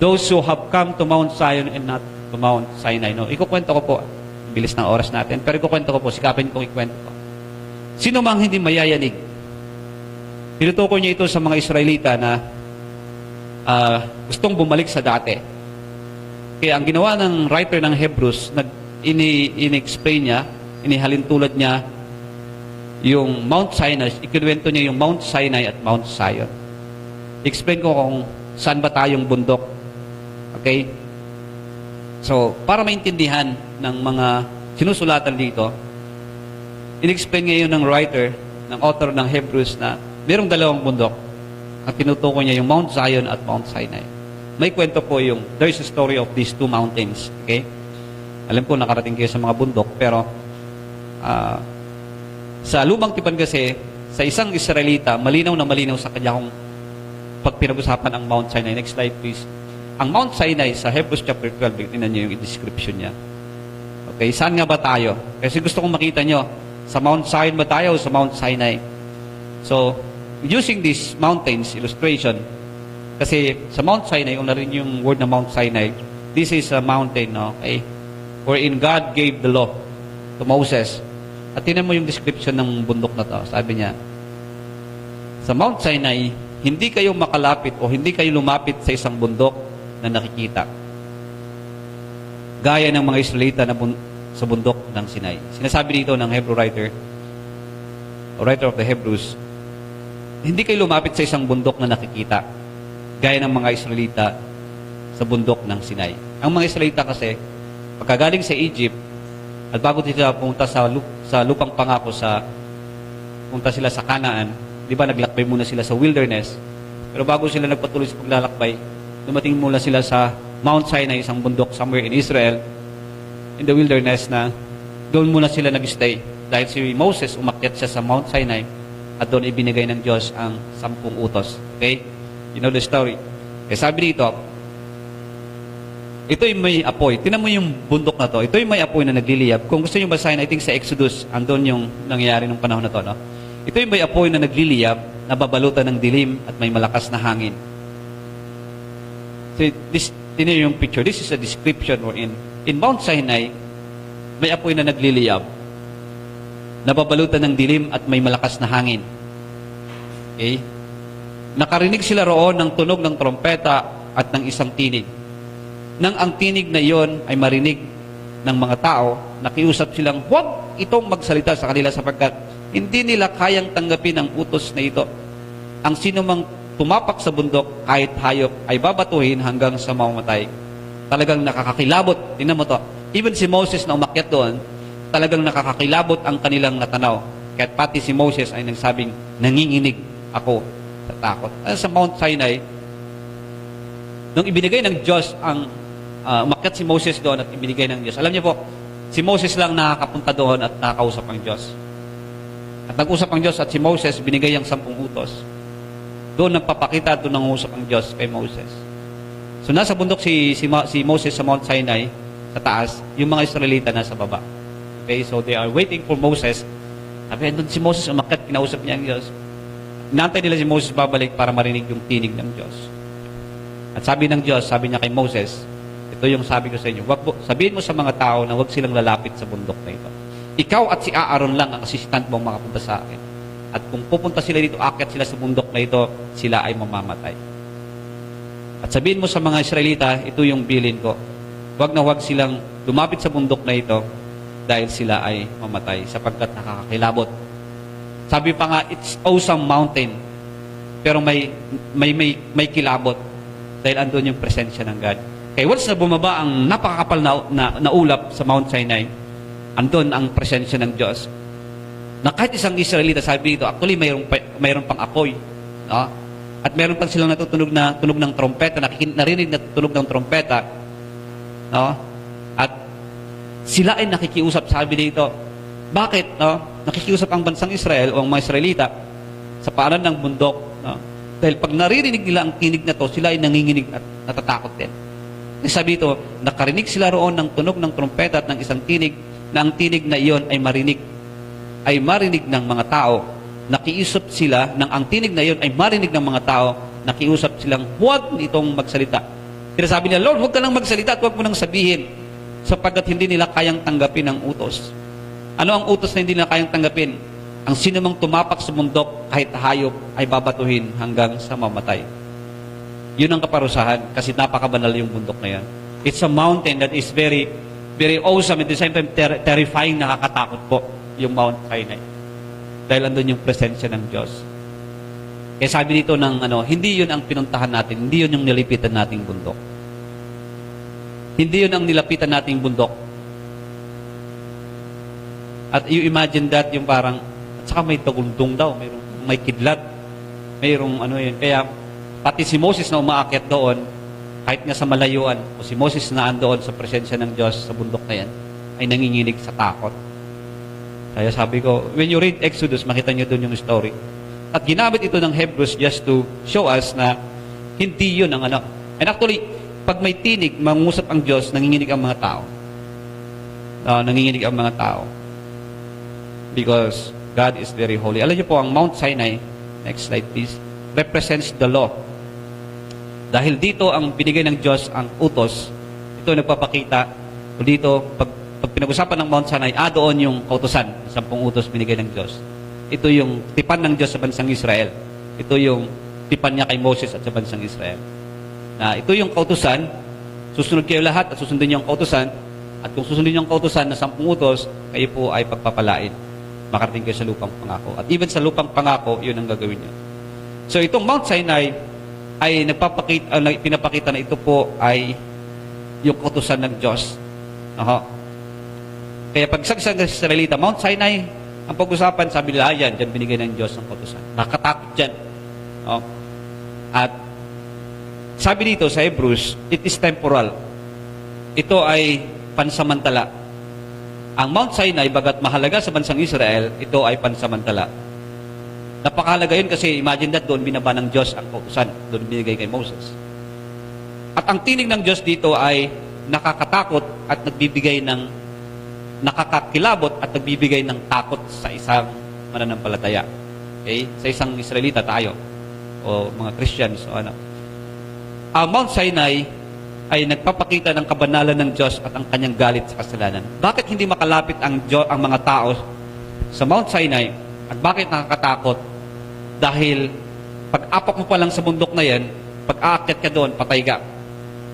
Those who have come to Mount Zion and not to Mount Sinai. No? Ikukwento ko po. Bilis ng oras natin. Pero ikukwento ko po. Sikapin kong ikwento ko. Sino mang hindi mayayanig? Tinutukoy niya ito sa mga Israelita na gustong bumalik sa dati. Kaya ang ginawa ng writer ng Hebrews, in-explain niya, inihalintulad niya yung Mount Sinai, ikinuwento niya yung Mount Sinai at Mount Zion. Explain ko kung saan ba tayong bundok. Okay? So, para maintindihan ng mga sinusulatan dito, in-explain ngayon ng writer, ng author ng Hebrews na mayroong dalawang bundok. Ang tinutukoy niya yung Mount Zion at Mount Sinai. May kwento po yung, there's a story of these two mountains. Okay? Alam ko, nakarating kayo sa mga bundok, pero sa Lumang Tipan kasi, sa isang Israelita, malinaw na malinaw sa kanya kung pag pinag-usapan ang Mount Sinai. Next slide, please. Ang Mount Sinai, sa Hebrews chapter 12, tingnan niyo yung description niya. Okay, saan nga ba tayo? Kasi gusto kong makita nyo, sa Mount Zion ba tayo o sa Mount Sinai? So, using this mountains illustration, kasi sa Mount Sinai, kung narin yung word na Mount Sinai, this is a mountain, okay? Wherein God gave the law to Moses. At tingnan mo yung description ng bundok na to. Sabi niya, sa Mount Sinai, hindi kayo makalapit o hindi kayo lumapit sa isang bundok na nakikita. Gaya ng mga Israelita na sa bundok ng Sinai. Sinasabi dito ng Hebrew writer, o writer of the Hebrews, hindi kayo lumapit sa isang bundok na nakikita. Gaya ng mga Israelita sa bundok ng Sinai. Ang mga Israelita kasi, pagkagaling sa Egypt, at bago sila pumunta sa lupang pangako, punta sila sa Canaan, di ba naglakbay muna sila sa wilderness, pero bago sila nagpatuloy sa paglalakbay, dumating muna sila sa Mount Sinai, isang bundok somewhere in Israel, in the wilderness na doon muna sila nag-stay. Dahil si Moses, umakyat siya sa Mount Sinai at doon ibinigay ng Diyos ang 10 utos. Okay? You know the story. Eh sabi dito, ito'y may apoy. Tinan mo yung bundok na to. Ito'y may apoy na nagliliyab. Kung gusto nyo basahin, I think sa Exodus, andun yung nangyayari ng panahon na to. No? Ito'y may apoy na nagliliyab, nababalutan ng dilim at may malakas na hangin. So, tinan yung picture. This is a description wherein in Mount Sinai, may apoy na nagliliyab, nababalutan ng dilim at may malakas na hangin. Okay? Nakarinig sila roon ng tunog ng trompeta at ng isang tinig. Nang ang tinig na iyon ay marinig ng mga tao, nakiusap silang huwag itong magsalita sa kanila sapagkat hindi nila kayang tanggapin ang utos na ito. Ang sino mang tumapak sa bundok kahit hayop ay babatuhin hanggang sa mamamatay. Talagang nakakakilabot. Tingnan mo to. Even si Moses na umakyat doon, talagang nakakakilabot ang kanilang natanaw. Kahit pati si Moses ay nagsabing, nanginginig ako sa takot. Sa Mount Sinai, nung ibinigay ng Diyos ang umakyat si Moses doon at ibinigay ng Diyos. Alam niyo po, si Moses lang nakakapunta doon at nakakausap ang Diyos. At nag-usap ang Diyos at si Moses binigay ang 10 utos. Doon nagpapakita, doon nangusap ang Diyos kay Moses. So nasa bundok si Moses sa Mount Sinai, sa taas, yung mga Israelita nasa baba. Okay, so they are waiting for Moses. Sabi, doon si Moses umakyat, kinausap niya ang Diyos. Inaantay nila si Moses babalik para marinig yung tinig ng Diyos. At sabi ng Diyos, sabi niya kay Moses, ito yung sabi ko sa inyo, sabihin mo sa mga tao na huwag silang lalapit sa bundok na ito. Ikaw at si Aaron lang ang assistant mong makapunta sa akin. At kung pupunta sila dito, akyat sila sa bundok na ito, sila ay mamamatay. At sabihin mo sa mga Israelita, ito yung bilin ko. Huwag na huwag silang lumapit sa bundok na ito dahil sila ay mamatay sapagkat nakakakilabot. Sabi pa nga, it's awesome mountain. Pero may kilabot dahil andun yung presensya ng God. Kaya once na bumaba ang napakakapal na ulap sa Mount Sinai, andun ang presensya ng Diyos. Na kahit isang Israelita, sabi dito, actually mayroon pang apoy. No? At mayroon pang silang natutunog na tunog ng trompeta, narinig na tunog ng trompeta. No? At sila ay nakikiusap, sabi dito. Bakit? No? Nakikiusap ang bansang Israel o ang mga Israelita sa paanan ng bundok. No? Dahil pag naririnig nila ang tinig na to, sila ay nanginginig at natatakot din. Sabi ito, nakarinig sila roon ng tunog ng trompeta at ng isang tinig na ang tinig na iyon ay marinig ng mga tao. Nakiusap sila nang ang tinig na iyon ay marinig ng mga tao, nakiusap silang huwag nitong magsalita. Pero sabi nila, Lord, huwag ka lang magsalita at huwag mo nang sabihin sapagkat hindi nila kayang tanggapin ang utos. Ano ang utos na hindi nila kayang tanggapin? Ang sino mang tumapak sa bundok kahit hayop ay babatuhin hanggang sa mamatay. Yun ang kaparusahan kasi napakabanal yung bundok na yan. It's a mountain that is very, very awesome at the same time terrifying, nakakatakot po yung Mount Sinai. Dahil andun yung presensya ng Diyos. Kaya sabi dito ng hindi yun ang pinuntahan natin, hindi yun yung nilipitan nating bundok. Hindi yun ang nilapitan nating bundok. At you imagine that yung parang, at saka may tagundong daw, may kidlat, mayroong yun. Kaya, pati si Moses na umaakyat doon, kahit nga sa malayuan, o si Moses na andoon sa presensya ng Diyos sa bundok na yan, ay nanginginig sa takot. Kaya sabi ko, when you read Exodus, makita niyo doon yung story. At ginamit ito ng Hebrews just to show us na hindi yun ang And actually, pag may tinig, mangusap ang Diyos, nanginginig ang mga tao. Nanginginig ang mga tao. Because God is very holy. Alam niyo po, ang Mount Sinai, next slide please, represents the law. Dahil dito ang binigay ng Diyos ang utos, ito nagpapakita, dito, pag pinag-usapan ng Mount Sinai, doon yung kautusan, 10 utos binigay ng Diyos. Ito yung tipan ng Diyos sa bansang Israel. Ito yung tipan niya kay Moses at sa bansang Israel. Na ito yung kautusan, susunod kayo lahat at susundin niyo ang kautusan, at kung susundin niyo ang kautusan na 10 utos, kayo po ay pagpapalain. Makarating kayo sa lupang pangako. At even sa lupang pangako, yun ang gagawin niyo. So itong Mount Sinai ay pinapakita na ito po ay yung kautusan ng Diyos. Kaya pag sa Israelita, Mount Sinai, ang pag-usapan, sabi nila, yan, dyan binigay ng Diyos ng kautusan. Nakatakot dyan. At sabi dito sa Hebrews, it is temporal. Ito ay pansamantala. Ang Mount Sinai, bagat mahalaga sa bansang Israel, ito ay pansamantala. Napakahalaga yun kasi imagine that doon binaba ng Diyos ang kautusan. Doon binigay kay Moses. At ang tinig ng Diyos dito ay nakakatakot at nagbibigay ng nakakakilabot at nagbibigay ng takot sa isang mananampalataya. Okay? Sa isang Israelita tayo o mga Christians o Ang Mount Sinai ay nagpapakita ng kabanalan ng Diyos at ang kanyang galit sa kasalanan. Bakit hindi makalapit ang mga tao sa Mount Sinai at bakit nakakatakot? Dahil pag-apak mo pa lang sa bundok na yan, pag aakyat ka doon, patay ka.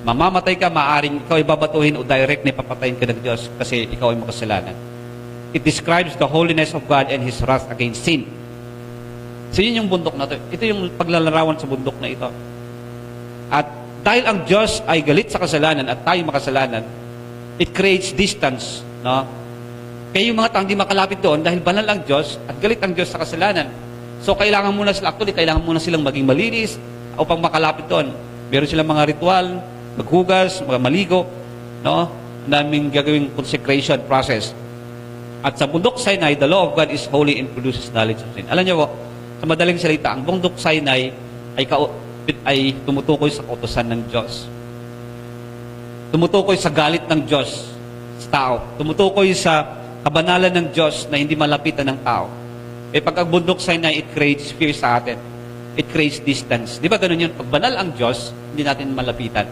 Mamamatay ka, maaaring ikaw ay babatuhin o direct na ipapatayin ka ng Diyos kasi ikaw ay makasalanan. It describes the holiness of God and His wrath against sin. So yun yung bundok na ito. Ito yung paglalarawan sa bundok na ito. At dahil ang Diyos ay galit sa kasalanan at tayo makasalanan, it creates distance. No? Kaya yung mga tao hindi makalapit doon dahil banal ang Diyos at galit ang Diyos sa kasalanan. So kailangan muna silang maging malinis upang makalapit doon. Meron silang mga ritual, maghugas, mga maligo, no? Naming gagawing consecration process. At sa bundok Sinai, the law of God is holy and produces knowledge of sin. Alam niyo po, sa madaling salita, ang bundok Sinai ay tumutukoy sa kautusan ng Diyos. Tumutukoy sa galit ng Diyos sa tao. Tumutukoy sa kabanalan ng Diyos na hindi malapitan ng tao. Pag ang bundok Sinai, it creates fear sa atin. It creates distance. Di ba ganun yun? Pag banal ang Diyos, hindi natin malapitan.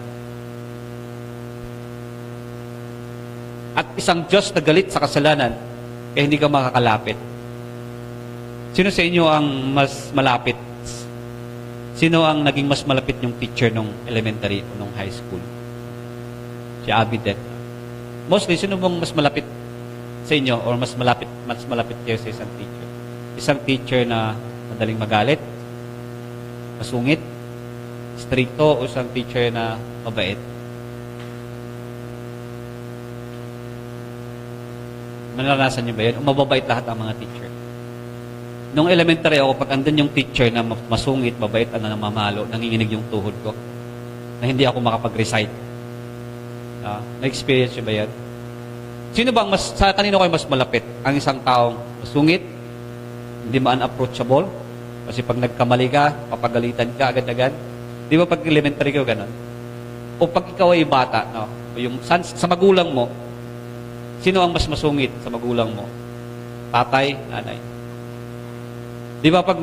At isang Diyos na galit sa kasalanan, kaya hindi ka makakalapit. Sino sa inyo ang mas malapit? Sino ang naging mas malapit yung teacher nung elementary o nung high school? Si Abby din. Mostly, sino bang mas malapit sa inyo or mas malapit kayo sa isang teacher? Isang teacher na madaling magalit, masungit, stricto, o isang teacher na mabait? Manaranasan niyo ba yun? O mababait lahat ang mga teacher? Nung elementary ako, pag andun yung teacher na masungit, mabait, namamalo, nanginginig yung tuhod ko, na hindi ako makapag-recite. Na-experience niyo ba yan? Sino bang sa kanino kayo mas malapit? Ang isang taong masungit, hindi ma-unapproachable, kasi pag nagkamali ka, papagalitan ka agad-agad. Di ba pag elementary ka gano'n? O pag ikaw ay bata, no? O yung, sa magulang mo, sino ang mas masungit sa magulang mo? Tatay, nanay. Di ba pag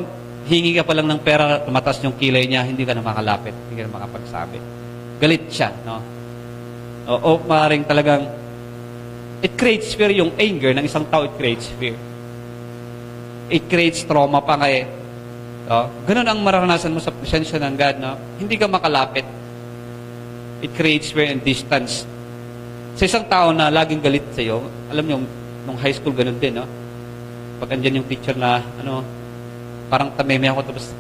hingi ka pa lang ng pera, tumatas yung kilay niya, hindi ka na makalapit, hindi ka na makapagsabi. Galit siya, no? O maaaring talagang, it creates fear, yung anger ng isang tao, it creates fear. It creates trauma pa nga eh. No? Ganun ang mararanasan mo sa presensya ng God, no? Hindi ka makalapit. It creates fear and distance. Sa isang tao na laging galit sa iyo, alam niyo, nung high school ganun din, no? Pag andyan yung teacher na, parang tameme ako, tapos,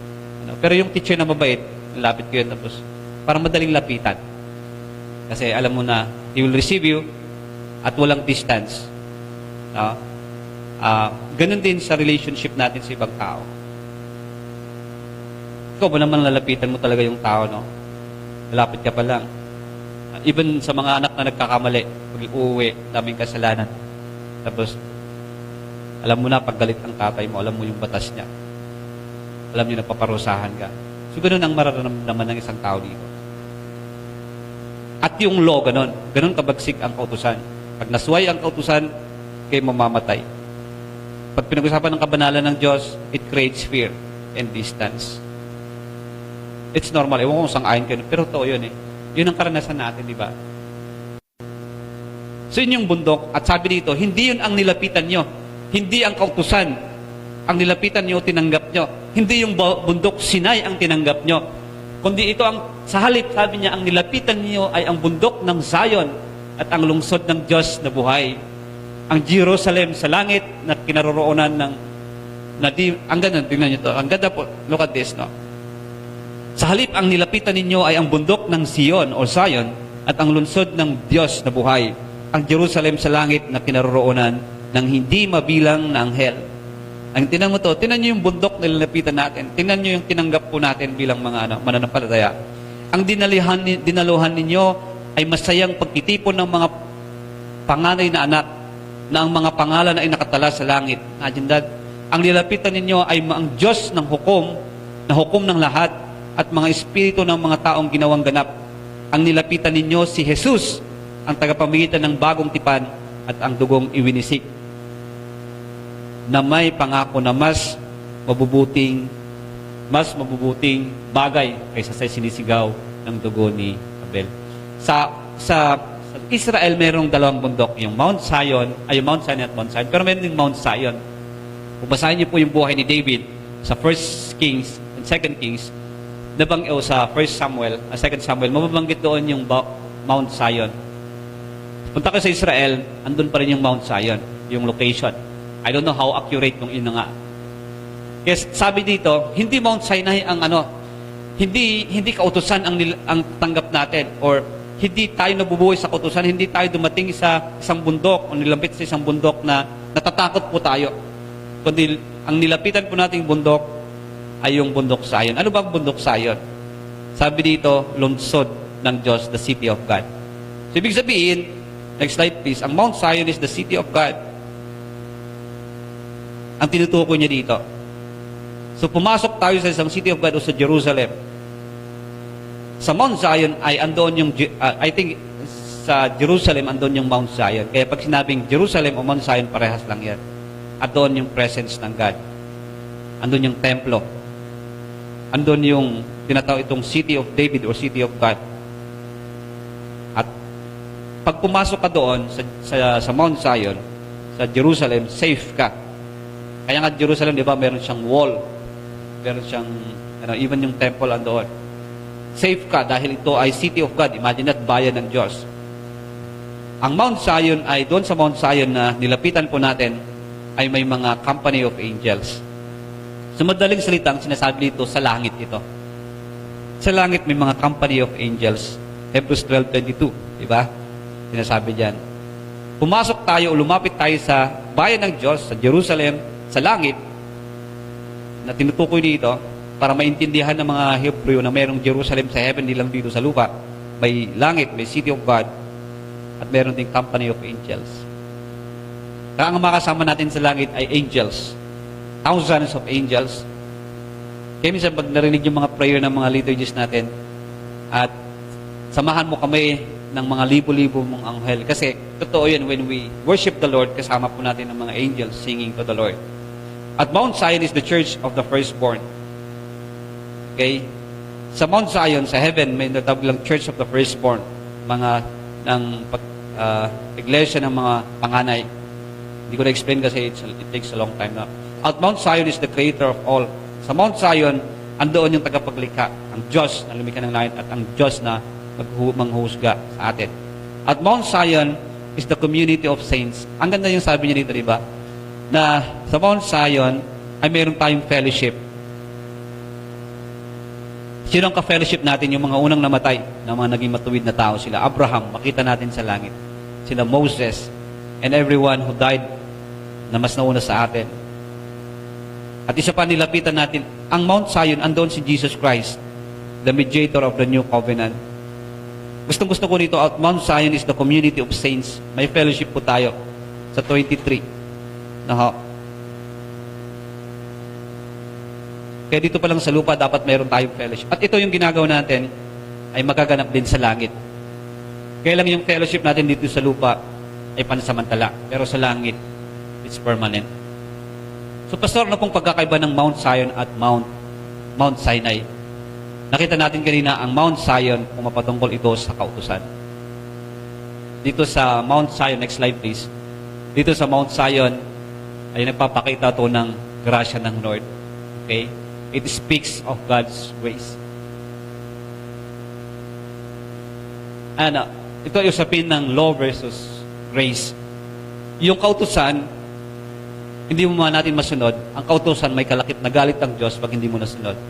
pero yung teacher na mabait, lapit ko yun, tapos, parang madaling lapitan. Kasi alam mo na, he will receive you, at walang distance. No? Ganun din sa relationship natin sa ibang tao. Ikaw ba naman lalapitan mo talaga yung tao, no? Malapit ka pa lang. Even sa mga anak na nagkakamali, pag uuwi, daming kasalanan. Tapos, alam mo na, pag galit ang tatay mo, alam mo yung batas niya. Alam niyo na paparusahan ka. So, ganun ang mararamdaman ng isang tao dito. At yung law, ganun. Ganun kabagsik ang kautusan. Pag nasway ang kautusan, kayo mamamatay. Pag pinag-usapan ng kabanalan ng Diyos, it creates fear and distance. It's normal. Ewan ko kung sang-ayon kayo. Pero totoo yun eh. Yun ang karanasan natin, di ba? So yun yung bundok. At sabi dito, hindi yun ang nilapitan nyo. Hindi ang kautusan. Ang nilapitan nyo, tinanggap nyo. Hindi yung bundok Sinai ang tinanggap nyo. Kundi ito ang, sa halip, sabi niya, ang nilapitan nyo ay ang bundok ng Zion at ang lungsod ng Diyos na buhay. Ang Jerusalem sa langit na kinaroroonan ng, ang ganda, tingnan nyo to. Ang ganda po, look at this, no? Sa halip, ang nilapitan ninyo ay ang bundok ng Sion o Zion at ang lungsod ng Diyos na buhay. Ang Jerusalem sa langit na kinaroroonan ng hindi mabilang na anghel. Ang tinan mo to, tinan nyo yung bundok na nilapitan natin. Tinan nyo yung tinanggap po natin bilang mga mananampalataya. Ang dinaluhan ninyo ay masayang pagtitipon ng mga panganay na anak na ang mga pangalan ay nakatala sa langit. Imagine, ang nilapitan ninyo ay ang Diyos ng hukom, na hukom ng lahat, at mga espiritu ng mga taong ginawang ganap. Ang nilapitan ninyo si Jesus, ang tagapamagitan ng bagong tipan at ang dugong iwinisik, na may pangako na mas mabubuting bagay kaysa sa sinisigaw ng dugo ni Abel. Sa Israel, merong dalawang bundok, yung Mount Zion, ay yung Mount Sinai at Mount Zion, pero meron din Mount Zion. Kung basahin niyo po yung buhay ni David sa 1 Kings and 2 Kings, o sa 2 Samuel, mababanggit doon yung Mount Zion. Punta ka sa Israel, andun pa rin yung Mount Zion, yung location. I don't know how accurate nung ino nga. Yes, sabi dito, hindi Mount Sinai ang hindi kautusan ang tanggap natin, or hindi tayo nabubuhay sa kautusan, hindi tayo dumating sa isang bundok o nilapit sa isang bundok na natatakot po tayo. Kundi ang nilapitan po nating bundok ay yung bundok Zion. Ano ba ang bundok Zion? Sabi dito, lungsod ng Diyos, the city of God. So, ibig sabihin, next slide please, ang Mount Zion is the city of God. Ang tinutukoy niya dito. So, pumasok tayo sa isang city of God o sa Jerusalem. Sa Mount Zion ay andoon yung, I think, sa Jerusalem andoon yung Mount Zion. Kaya pag sinabing Jerusalem o Mount Zion, parehas lang yan. At doon yung presence ng God. Andun yung templo. Andun yung tinatawag itong City of David or City of God. At pag pumasok ka doon sa Mount Zion, sa Jerusalem, safe ka. Kaya nga Jerusalem, di ba, meron siyang wall. Meron siyang, even yung temple andoon. Safe ka dahil ito ay City of God. Imagine that, bayan ng Diyos. Ang Mount Zion ay doon sa Mount Zion na nilapitan po natin ay may mga company of angels. Sa madaling salitang, sinasabi dito, sa langit ito. Sa langit may mga company of angels. Hebrews 12:22, di ba? Sinasabi diyan. Pumasok tayo o lumapit tayo sa bayan ng Diyos, sa Jerusalem, sa langit, na tinutukoy dito, para maintindihan ng mga Hebrew na mayroong Jerusalem sa heaven, di lang dito sa lupa. May langit, may city of God, at meron ding company of angels. Kaya ang makasama natin sa langit ay angels. Thousands of angels. Kaya minsan pag narinig yung mga prayer ng mga liturgies natin, at samahan mo kami ng mga libo-libo mong anghel. Kasi totoo yun, when we worship the Lord, kasama po natin ng mga angels singing to the Lord. At Mount Zion is the church of the firstborn. Okay? Sa Mount Zion, sa heaven, may natawag lang Church of the Firstborn. Mga iglesia ng mga panganay. Hindi ko na-explain kasi it takes a long time na. At Mount Zion is the creator of all. Sa Mount Zion, andoon yung tagapaglikha, ang Diyos na lumikha ng langit at ang Diyos na manghusga sa atin. At Mount Zion is the community of saints. Ang ganda yung sabi niya dito, di ba? Na sa Mount Zion ay meron tayong fellowship. Sino ang ka-fellowship natin? Yung mga unang namatay, na mga naging matuwid na tao sila. Abraham, makita natin sa langit. Sila Moses, and everyone who died na mas nauna sa atin. At isa pa nilapitan natin, ang Mount Zion, andon si Jesus Christ, the mediator of the new covenant. Gustong-gusto ko nito, at Mount Zion is the community of saints. May fellowship po tayo sa 23. Kaya dito pa lang sa lupa, dapat mayroon tayong fellowship. At ito yung ginagawa natin, ay magaganap din sa langit. Kaya lang yung fellowship natin dito sa lupa, ay pansamantala. Pero sa langit, it's permanent. So, Pastor, na pong pagkakaiba ng Mount Zion at Mount Sinai? Nakita natin kanina ang Mount Zion, kung mapatungkol ito sa kautusan. Dito sa Mount Zion, next slide please. Dito sa Mount Zion, ay nagpapakita ito ng grasya ng Lord. Okay? It speaks of God's grace. Ito ay usapin ng law versus grace. Yung kautusan, hindi mo man natin masunod. Ang kautusan, may kalakip na galit ng Diyos pag hindi mo nasunod.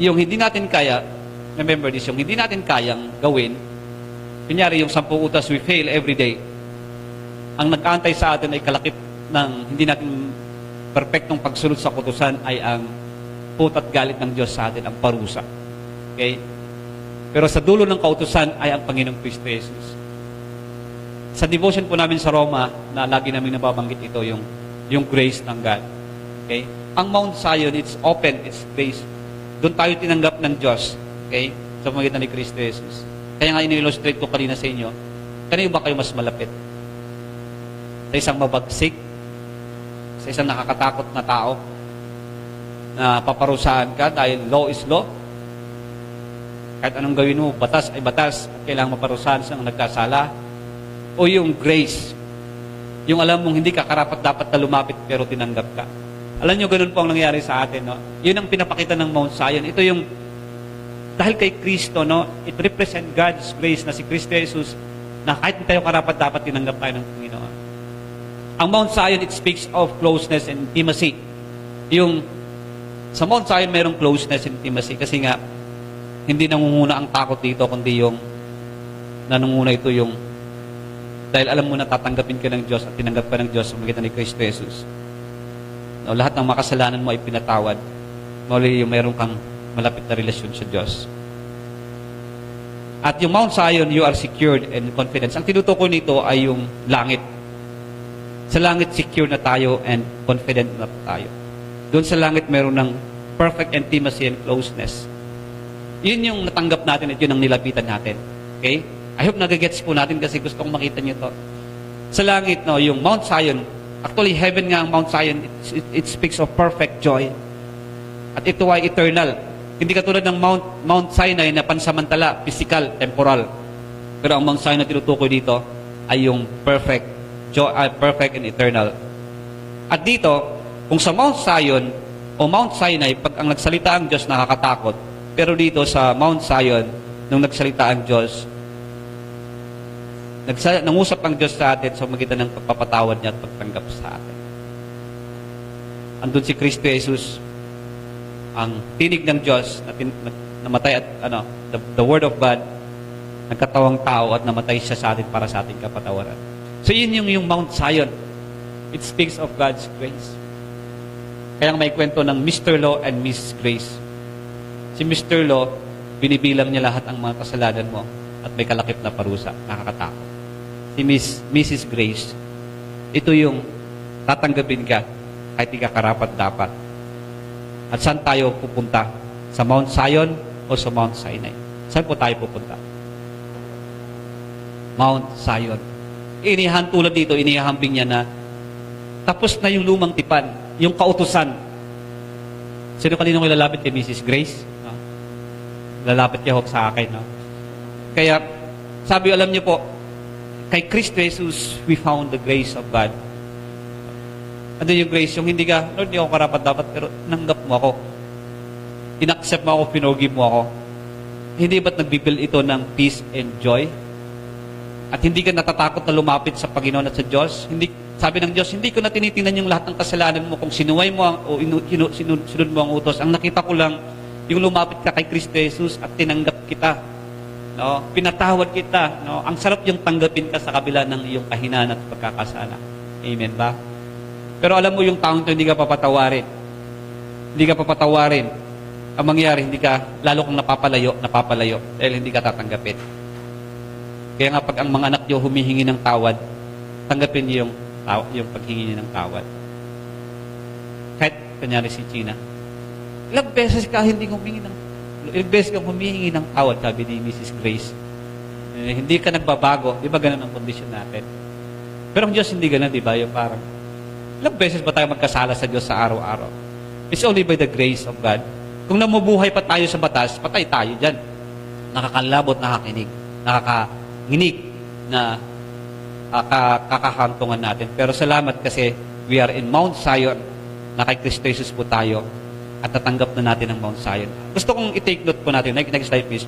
Yung hindi natin kaya, remember this, yung hindi natin kayang gawin, kunyari yung 10 utas, we fail every day. Ang nagkaantay sa atin ay kalakip ng hindi natin perfectong pagsunod sa kautusan ay ang put at galit ng Diyos sa atin, ang parusa. Okay? Pero sa dulo ng kautusan ay ang Panginoong Kristo Jesus. Sa devotion po namin sa Roma, na lagi namin nababanggit ito, yung grace ng God. Okay? Ang Mount Zion, it's open, it's grace. Doon tayo tinanggap ng Diyos. Okay? Sa pamagitan ni Kristo Jesus. Kaya nga ini-illustrate ko kanina sa inyo, kanino ba kayo mas malapit? Sa isang mabagsik, sa isang nakakatakot na tao na paparusahan ka dahil law is law, Kahit anong gawin mo, batas ay batas at kailangang maparusahan sa nagkasala. O yung grace, yung alam mong hindi ka karapat-dapat na lumapit pero tinanggap ka. Alam nyo, ganun po ang nangyari sa atin. No? Yun ang pinapakita ng Mount Zion. Ito yung, dahil kay Kristo, no, it represent God's grace na si Kristo Jesus, na kahit hindi tayo karapat-dapat, tinanggap tayo ng Panginoon. Ang Mount Zion, it speaks of closeness and intimacy. Yung, sa Mount Zion, mayroong closeness and intimacy kasi nga, hindi nangunguna ang takot dito, kundi yung, nanunguna ito yung, dahil alam mo na tatanggapin ka ng Diyos at tinanggap ka ng Diyos sa magitan ni Kristo Jesus. No, lahat ng makasalanan mo ay pinatawad. Muli yung mayroon kang malapit na relasyon sa Diyos. At yung Mount Zion, you are secured and confidence. Ang tinutukoy nito ay yung langit. Sa langit, secure na tayo and confident na tayo. Doon sa langit, mayroon ng perfect intimacy and closeness. Yun yung natanggap natin at yun ang nilapitan natin. Okay? I hope nagagets po natin kasi gusto kong makita niyo to. Sa langit, no, yung Mount Zion, actually, heaven nga ang Mount Zion, it speaks of perfect joy. At ito ay eternal. Hindi katulad ng Mount Sinai na pansamantala, physical, temporal. Pero ang Mount Zion na tinutukoy dito ay yung perfect joy, perfect and eternal. At dito, kung sa Mount Zion o Mount Sinai, pag ang nagsalita ang Diyos, nakakatakot. Pero dito sa Mount Zion, nung nagsalita ang Diyos, nangusap ang Diyos sa atin sa magitan ng pagpapatawad niya at pagtanggap sa atin. Andun si Kristo Jesus, ang tinig ng Diyos na namatay at the Word of God, nagkatawang tao at namatay siya sa atin para sa ating kapatawaran. So yun yung Mount Zion. It speaks of God's grace. Kaya may kwento ng Mr. Law and Miss Grace. Si Mr. Law, binibilang niya lahat ang mga kasalanan mo at may kalakip na parusa. Nakakatakot. Si Mrs. Grace, ito yung tatanggapin ka kahit di ka karapat-dapat. At saan tayo pupunta? Sa Mount Zion o sa Mount Sinai? Saan po tayo pupunta? Mount Zion. Tulad dito, inihahambing niya na tapos na yung lumang tipan, yung kautusan. Sino kanino may lalapit kay Mrs. Grace? No? Lalapit niya sa akin. No? Kaya, sabi, alam niyo po, kay Kristo Jesus, we found the grace of God. Ano yung grace? Yung hindi ka, Lord, hindi ako karapat-dapat, pero nanggap mo ako. In-accept mo ako, pinogib mo ako. Hindi ba't nagbibuild ito ng peace and joy? At hindi ka natatakot na lumapit sa Panginoon at sa Diyos? Hindi, sabi ng Diyos, hindi ko na tinitingnan yung lahat ng kasalanan mo kung sinuway mo o sinunod mo ang utos. Ang nakita ko lang, yung lumapit ka kay Kristo Jesus at tinanggap kita. No? Pinatawad kita. No? Ang sarap yung tanggapin ka sa kabila ng iyong kahinaan at pagkakasala. Amen ba? Pero alam mo yung taong ito, hindi ka papatawarin. Hindi ka papatawarin. Ang mangyari, hindi ka, lalo kang napapalayo, dahil hindi ka tatanggapin. Kaya nga, pag ang mga anak niyo humihingi ng tawad, tanggapin niyo yung paghingi niyo ng tawad. Kahit, kanyari si China, ilang beses ka humihingi ng tawad, sabi ni Mrs. Grace. Hindi ka nagbabago. Di ba ganun ang kondisyon natin? Pero ang Diyos hindi ganun, di ba? Yung parang, ilang beses ba tayo magkasala sa Diyos sa araw-araw? It's only by the grace of God. Kung namubuhay pa tayo sa batas, patay tayo dyan. Nakakalabot, nakakahinig na kakahantungan natin. Pero salamat kasi we are in Mount Zion, na kay Kristo Jesus po tayo at natanggap na natin ang Mount Zion. Gusto kong i-take note po natin. Next slide please.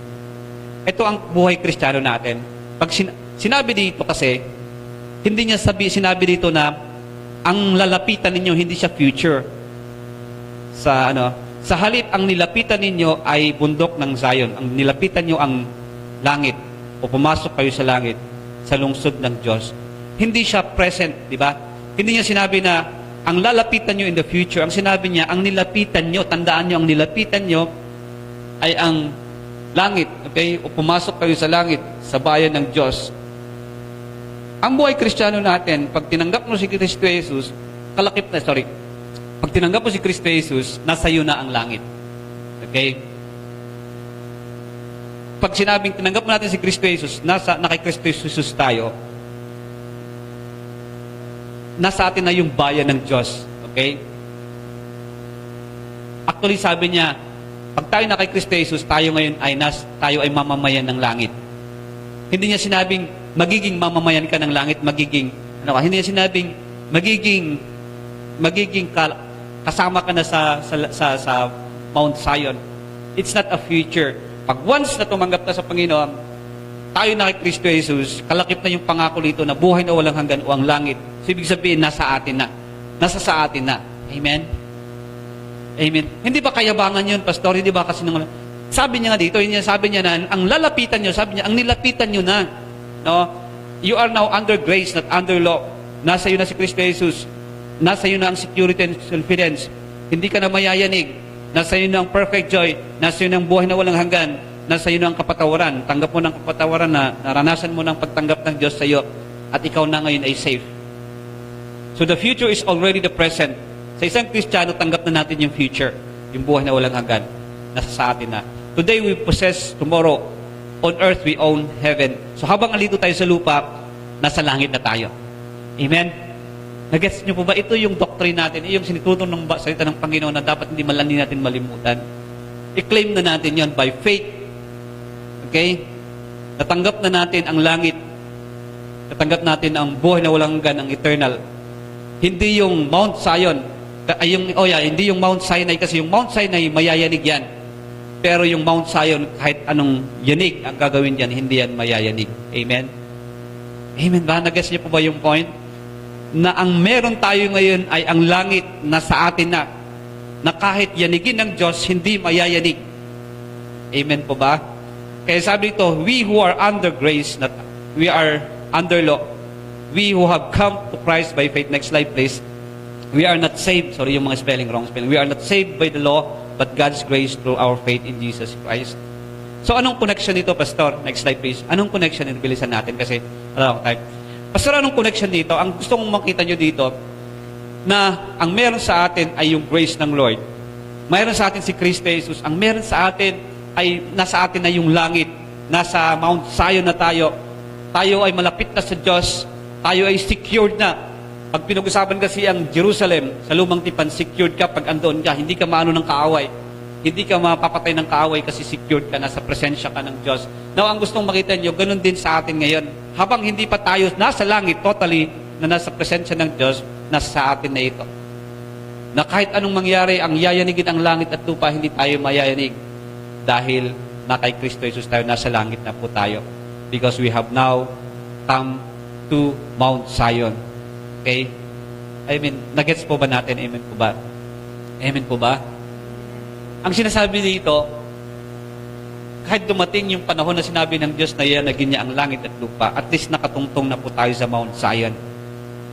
Ito ang buhay Kristiyano natin. Pag sinabi dito kasi, hindi niya sinabi dito na ang lalapitan ninyo, hindi siya future. Sa halip, ang nilapitan ninyo ay bundok ng Zion. Ang nilapitan nyo ang langit o pumasok kayo sa langit sa lungsod ng Diyos. Hindi siya present, di ba? Hindi niya sinabi na ang lalapitan nyo in the future. Ang sinabi niya, ang nilapitan nyo, tandaan nyo, ang nilapitan nyo ay ang langit, okay? O pumasok kayo sa langit, sa bayan ng Diyos. Ang buhay Kristiyano natin, pag tinanggap mo si Kristo Jesus, pag tinanggap mo si Kristo Jesus, nasa iyo na ang langit. Okay? Pag sinabing tinanggap mo natin si Kristo Jesus, na kay Kristo Jesus tayo, nasa atin na yung bayan ng Diyos. Okay? Actually, sabi niya, Pag tayo na kay Kristo Jesus, tayo ngayon ay tayo ay mamamayan ng langit. Hindi niya sinabing magiging mamamayan ka ng langit, hindi niya sinabing kasama ka na sa Mount Zion. It's not a future. Pag once na tumanggap ka sa Panginoon, tayo na kay Kristo Jesus, kalakip na yung pangako nito na buhay na walang hanggan o ang langit. So, ibig sabihin, nasa atin na. Nasa sa atin na. Amen? Amen. Hindi ba kayabangan yun, Pastor? Hindi ba kasi sabi niya nga dito, sabi niya na, ang lalapitan niyo, sabi niya, ang nilapitan niyo na. No? You are now under grace, not under law. Nasa iyo na si Kristo Jesus. Nasa iyo na ang security and confidence. Hindi ka na mayayanig. Nasa iyo na ang perfect joy. Nasa iyo na ang buhay na walang hanggan. Nasa iyo na ang kapatawaran. Tanggap mo ng kapatawaran na naranasan mo ng pagtanggap ng Diyos sa iyo. At ikaw na ngayon ay safe. So the future is already the present. Sa isang Kristiyano, tanggap na natin yung future. Yung buhay na walang hanggan. Nasa sa atin na. Today we possess, tomorrow, on earth we own heaven. So habang alito tayo sa lupa, nasa langit na tayo. Amen? Nagets niyo po ba? Ito yung doctrine natin, yung sinituto ng salita ng Panginoon na dapat hindi natin malimutan. I-claim na natin yon by faith. Okay? Natanggap na natin ang langit. Natanggap natin ang buhay na walang hanggan, ang eternal. Hindi yung Mount Zion. Hindi yung Mount Sinai kasi yung Mount Sinai mayayanig yan. Pero yung Mount Zion, kahit anong yanig ang gagawin diyan, hindi yan mayayanig. Amen? Amen ba? Nag-gets niyo po ba yung point? Na ang meron tayo ngayon ay ang langit na sa atin na kahit yanigin ng Diyos, hindi mayayanig. Amen po ba? Kaya sabi dito, we who are under grace, not we are under law, we who have come to Christ by faith, next slide please, we are not saved, sorry yung mga wrong spelling, we are not saved by the law, but God's grace through our faith in Jesus Christ. So anong connection dito, Pastor? Next slide please. Anong connection? Bilisan natin kasi wala akong time. Pastor, anong connection dito? Ang gusto kong makita nyo dito, na ang meron sa atin ay yung grace ng Lord. Mayroon sa atin si Kristo Jesus. Ang meron sa atin ay nasa atin na yung langit. Nasa Mount Zion na tayo. Tayo ay malapit na sa Diyos. Tayo ay secured na. Pag pinag-usapan kasi ang Jerusalem, sa lumang tipan, secured ka pag andoon ka. Hindi ka maano ng kaaway. Hindi ka mapapatay ng kaaway kasi secured ka, nasa presensya ka ng Diyos. Now, ang gustong makita nyo, ganun din sa atin ngayon. Habang hindi pa tayo nasa langit, totally, na nasa presensya ng Diyos, nasa sa atin na ito. Na kahit anong mangyari, ang yayanigin ang langit at lupa, hindi tayo mayayanig. Dahil na kay Kristo Jesus tayo, nasa langit na po tayo. Because we have now come to Mount Zion. Okay? I mean, nagets po ba natin? Amen po ba? Amen po ba? Ang sinasabi dito, kahit dumating yung panahon na sinabi ng Diyos na iyanagin niya ang langit at lupa, at least nakatungtong na po tayo sa Mount Zion,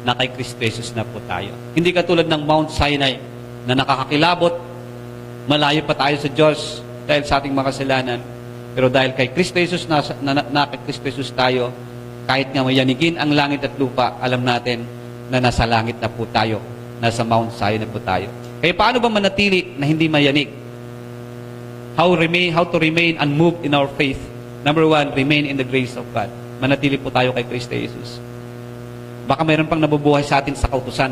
na kay Kristo Jesus na po tayo. Hindi katulad ng Mount Sinai, na nakakakilabot, malayo pa tayo sa Diyos dahil sa ating mga kasalanan. Pero dahil kay Kristo Jesus, na kay Kristo Jesus tayo, kahit nga mayanigin ang langit at lupa, alam natin na nasa langit na po tayo, nasa Mount Zion na po tayo. Kaya paano ba manatili na hindi mayanig? How to remain unmoved in our faith? Number one, remain in the grace of God. Manatili po tayo kay Kristo Jesus. Baka mayroon pang nabubuhay sa atin sa kautusan.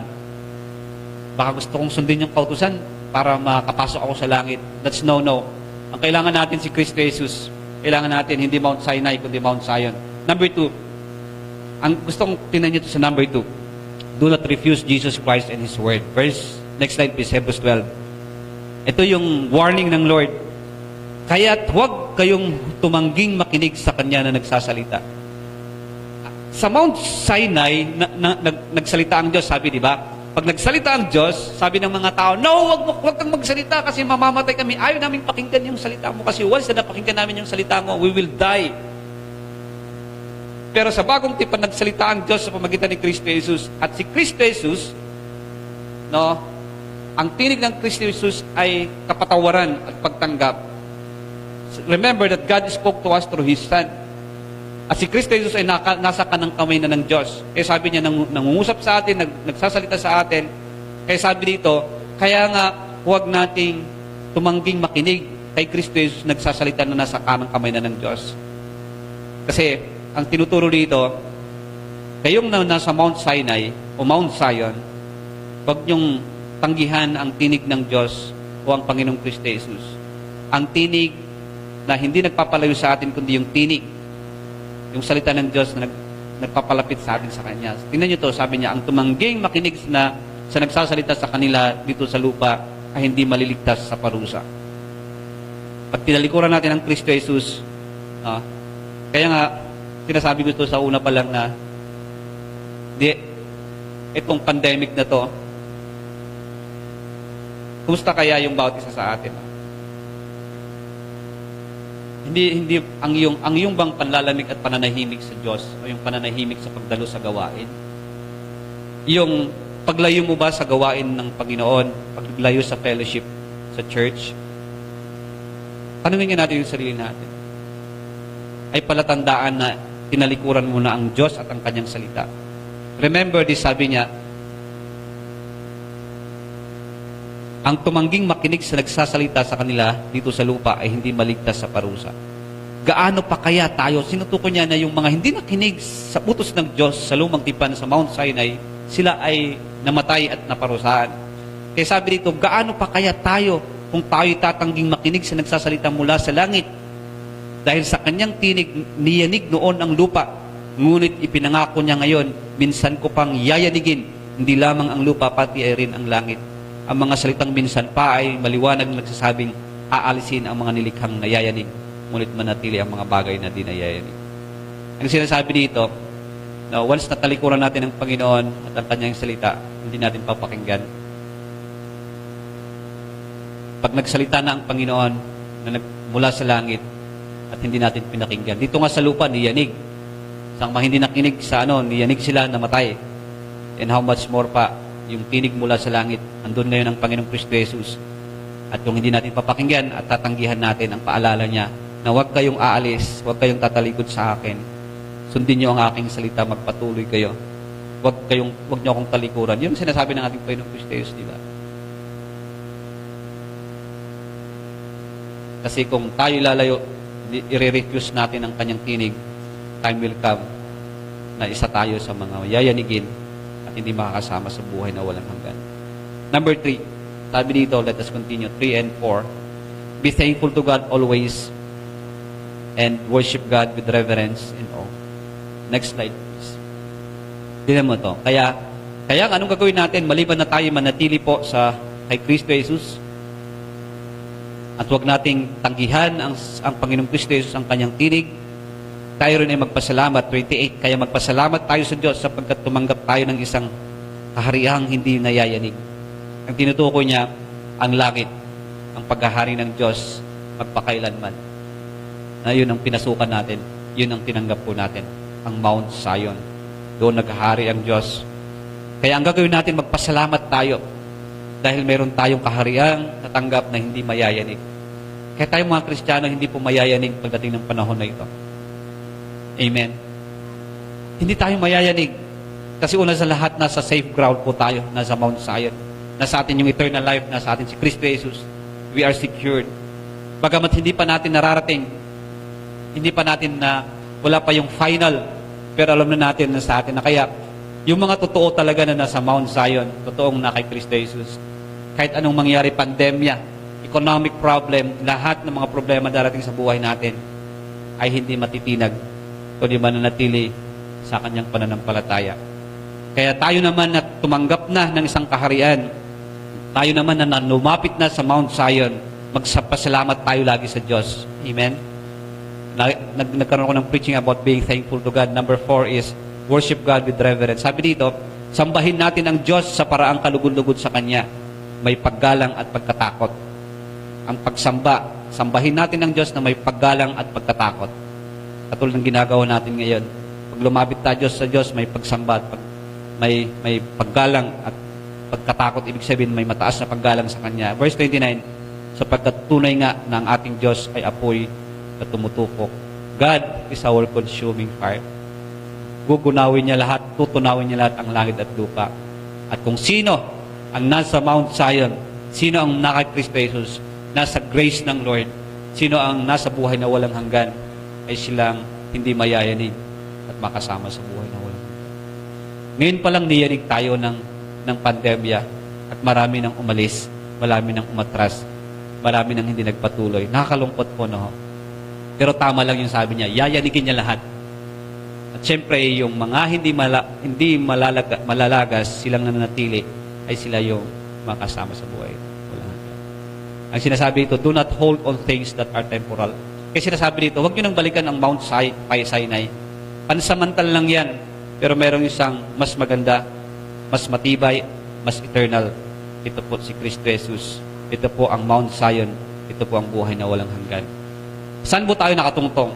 Baka gusto kong sundin yung kautusan para makapasok ako sa langit. That's no. Ang kailangan natin si Kristo Jesus. Kailangan natin hindi Mount Sinai, kundi Mount Zion. Number two, ang gusto kong tingnan nyo ito sa number 2. Do not refuse Jesus Christ and His Word. Next slide please, Hebrews 12. Ito yung warning ng Lord. Kaya't huwag kayong tumangging makinig sa Kanya na nagsasalita. Sa Mount Sinai, nagsalita ang Diyos, sabi, di ba? Pag nagsalita ang Diyos, sabi ng mga tao, no, huwag kang magsalita kasi mamamatay kami. Ayaw namin pakinggan yung salita mo kasi once na napakinggan namin yung salita mo, we will die. Pero sa bagong tipan, nagsalita ang Diyos sa pamagitan ni Kristo Jesus. At si Kristo Jesus, no, ang tinig ng Kristo Jesus ay kapatawaran at pagtanggap. Remember that God spoke to us through His Son. At si Kristo Jesus ay nasa kanang kamay na ng Diyos. Kaya sabi niya, nangungusap sa atin, nagsasalita sa atin. Kaya sabi dito, kaya nga, huwag nating tumangging makinig kay Kristo Jesus nagsasalita na nasa kanang kamay na ng Diyos. Kasi, ang tinuturo dito, kayong nasa Mount Sinai o Mount Zion, huwag niyong tanggihan ang tinig ng Diyos o ang Panginoong Kristo Jesus. ang tinig na hindi nagpapalayo sa atin, kundi yung tinig, yung salita ng Diyos na nagpapalapit sa atin sa Kanya. Tingnan nyo to, sabi niya, ang tumangging makinig sa nagsasalita sa kanila dito sa lupa ay hindi maliligtas sa parusa. Pag tinalikuran natin ang Kristo Jesus, kaya nga, sinasabi ko ito sa una pa lang na, itong pandemic na to, kumusta kaya yung bawat isa sa atin? Hindi ang iyong bang panlalamig at pananahimik sa Diyos o yung pananahimik sa pagdalo sa gawain? Yung paglayo mo ba sa gawain ng Panginoon, paglayo sa fellowship sa church? Tanungin nga natin yung sarili natin. Ay palatandaan na tinalikuran mo na ang Diyos at ang Kanyang salita. Remember this, sabi niya, ang tumangging makinig sa nagsasalita sa kanila dito sa lupa ay hindi maligtas sa parusa. Gaano pa kaya tayo? Sinutukoy niya na yung mga hindi nakinig sa utos ng Diyos sa lumang tipan sa Mount Sinai, sila ay namatay at naparusahan. Kaya sabi dito, gaano pa kaya tayo kung tayo tatangging makinig sa nagsasalita mula sa langit? Dahil sa kanyang tinig, niyanig noon ang lupa. Ngunit ipinangako niya ngayon, minsan ko pang yayanigin, hindi lamang ang lupa, pati ay rin ang langit. Ang mga salitang minsan pa ay maliwanag na nagsasabing aalisin ang mga nilikhang nayayanig, ngunit manatili ang mga bagay na di nayayanig. Ang sinasabi dito, na once natalikuran natin ang Panginoon at ang Kanyang salita, hindi natin papakinggan. Pag nagsalita na ang Panginoon na mula sa langit at hindi natin pinakinggan. Dito nga sa lupa, niyanig. Sa mga hindi nakinig sa niyanig sila, namatay. And how much more pa, yung tinig mula sa langit, andun ngayon ang Panginoong Kristo Jesus. At kung hindi natin papakinggan at tatanggihan natin ang paalala niya na huwag kayong aalis, huwag kayong tatalikod sa akin, sundin niyo ang aking salita, magpatuloy kayo. Huwag niyo akong talikuran. Yun ang sinasabi ng ating Panginoong Kristo Jesus, di ba? Kasi kung tayo lalayo, i-refuse natin ang kanyang tinig, time will come na isa tayo sa mga yayanigin at hindi makakasama sa buhay na walang hanggan. Number 3, sabi dito, let us continue, 3 and 4. Be thankful to God always and worship God with reverence and awe. Next slide, please. Tignan mo to. Kaya anong gagawin natin maliban na tayo manatili po kay Kristo Jesus at huwag nating tanggihan ang Panginoong Kristo Jesus ang kanyang tinig, tayo rin ay magpasalamat. 28, kaya magpasalamat tayo sa Diyos sapagkat tumanggap tayo ng isang kahariang hindi nayayanig. Ang tinutukoy niya, ang langit, ang paghahari ng Diyos magpakailanman. Na yun ang pinasukan natin, yun ang tinanggap po natin, ang Mount Zion. Doon naghahari ang Diyos. Kaya ang gagawin natin, magpasalamat tayo dahil meron tayong kahariang natanggap na hindi mayayanig. Kaya tayong mga Kristiyano, hindi po mayayanig pagdating ng panahon na ito. Amen. Hindi tayo mayayanig. Kasi una sa lahat, nasa safe ground po tayo, nasa Mount Zion. Nasa atin yung eternal life, nasa atin si Kristo Jesus. We are secured. Bagamat hindi pa natin nararating, hindi pa natin wala pa yung final, pero alam na natin na sa atin na kaya, yung mga totoo talaga na nasa Mount Zion, totoong na kay Kristo Jesus, kahit anong mangyari, pandemya, economic problem, lahat ng mga problema darating sa buhay natin, ay hindi matitinag kundi mananatili sa kanyang pananampalataya. Kaya tayo naman na tumanggap na ng isang kaharian, tayo naman na lumapit na sa Mount Zion, magpasalamat tayo lagi sa Diyos. Amen? Nagkaroon ako ng preaching about being thankful to God. Number 4 is worship God with reverence. Sabi dito, sambahin natin ang Diyos sa paraang kalugod-lugod sa Kanya. May paggalang at pagkatakot. Ang pagsamba, sambahin natin ang Diyos na may paggalang at pagkatakot. Katulad ng ginagawa natin ngayon. Pag lumapit tayo sa Diyos, may pagsamba at may paggalang at pagkatakot. Ibig sabihin, may mataas na paggalang sa Kanya. Verse 29, sapagkat tunay nga na ang ating Diyos ay apoy na tumutupok. God is our consuming fire. Gugunawin niya lahat, tutunawin niya lahat ang langit at lupa. At kung sino ang nasa Mount Zion, sino ang naka Kristo Jesus, nasa grace ng Lord, sino ang nasa buhay na walang hanggan, ay silang hindi mayayanig at makasama sa buhay na walang hanggan. Ngayon pa lang niyanig tayo ng pandemya at marami nang umalis, marami nang umatras. marami nang hindi nagpatuloy. Nakakalungkot po, no? Pero tama lang yung sabi niya, yayanigin niya lahat. At syempre, yung mga hindi malalagas, silang nananatili, ay sila yung makasama sa buhay. Walang hanggan. Ang sinasabi dito, do not hold on things that are temporal. Kasi sinasabi dito, huwag nyo nang balikan ang Mount Sinai. Pansamantal lang yan. Pero merong isang mas maganda, mas matibay, mas eternal. Ito po si Kristo Jesus. Ito po ang Mount Zion. Ito po ang buhay na walang hanggan. Saan po tayo nakatungtong?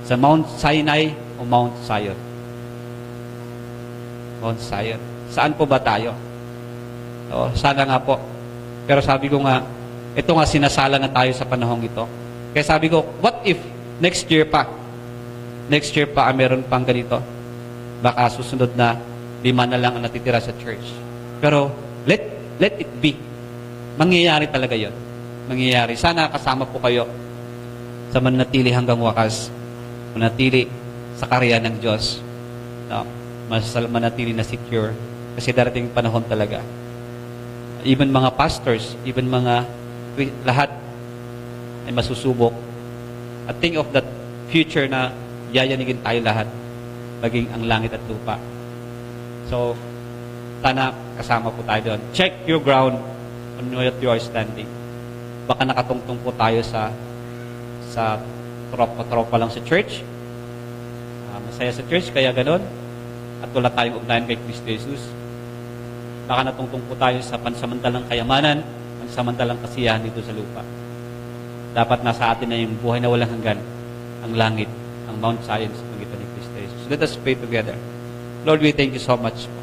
Sa Mount Sinai o Mount Zion? Mount Zion. Saan po ba tayo? O, sana nga po. Pero sabi ko nga, ito nga sinasala na tayo sa panahong ito. Kaya sabi ko, what if next year pa meron pang ganito? Baka susunod na 5 na lang ang natitira sa church. Pero let it be. Mangyayari talaga yon. Mangyayari. Sana kasama po kayo sa manatili hanggang wakas. Manatili sa karya ng Diyos. No? Manatili na secure. Kasi darating panahon talaga. Even mga pastors, even mga lahat ay masusubok. At think of that future na yayanigin tayo lahat. Maging ang langit at lupa. So, sana kasama po tayo doon. Check your ground on what you are standing. Baka nakatungtong po tayo sa tropa lang sa church. Masaya sa church, kaya ganun. At wala tayong ugnayan kay Kristo Jesus. Baka natungtong po tayo sa pansamantalang kayamanan, pansamantalang kasiyahan dito sa lupa. Dapat nasa atin na yung buhay na walang hanggan, ang langit, ang Mount Zion sa pagitan ni Kristo Jesus. Let us pray together. Lord, we thank you so much po.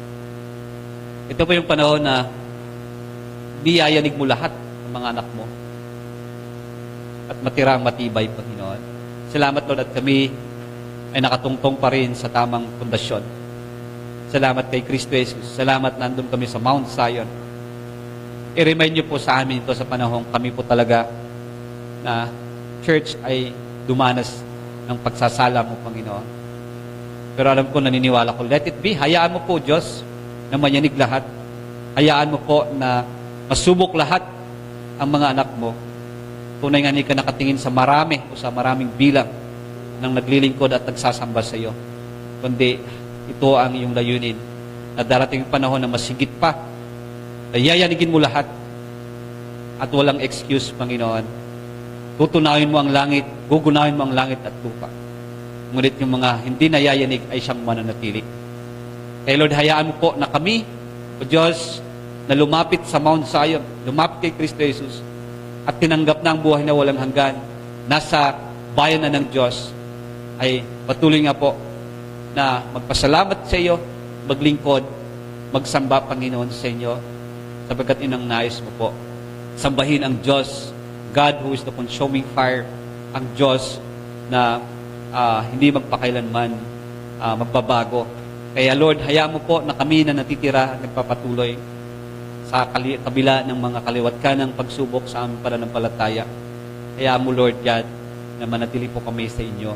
Ito po yung panahon na biyayanig mo lahat ng mga anak mo at matira ang matibay, Panginoon. Salamat, Lord, at kami ay nakatungtong pa rin sa tamang pundasyon. Salamat kay Kristo Jesus. Salamat na nandun kami sa Mount Zion. I-remind niyo po sa amin ito sa panahong kami po talaga na church ay dumanas ng pagsasala mo, Panginoon. Pero alam ko, naniniwala ko, let it be. Hayaan mo po, Diyos, na mayanig lahat. Hayaan mo po na masubok lahat ang mga anak mo. Tunay nga hindi ka nakatingin sa marami o sa maraming bilang ng naglilingkod at nagsasamba sa iyo. Kundi ito ang iyong layunin na darating panahon na masigit pa. Yayanigin mo lahat at walang excuse, Panginoon. Tutunawin mo ang langit, gugunawin mo ang langit at lupa. Ngunit yung mga hindi nayayanig ay siyang mananatili. Kaya Lord, hayaan mo po na kami, o Diyos, na lumapit sa Mount Zion, lumapit kay Kristo Jesus, at tinanggap na ang buhay na walang hanggan, nasa bayan na ng Diyos, ay patuloy nga po na magpasalamat sa iyo, maglingkod, magsamba, Panginoon, sa inyo, sapagkat inang nais mo po. Sambahin ang Diyos, God who is the consuming fire, ang Diyos na hindi magpakailanman magbabago. Kaya Lord, hayaan mo po na kami na natitira, nagpapatuloy sa kabila ng mga kaliwat ka ng pagsubok sa aming pananampalataya. Hayaan mo, Lord God, na manatili po kami sa inyo.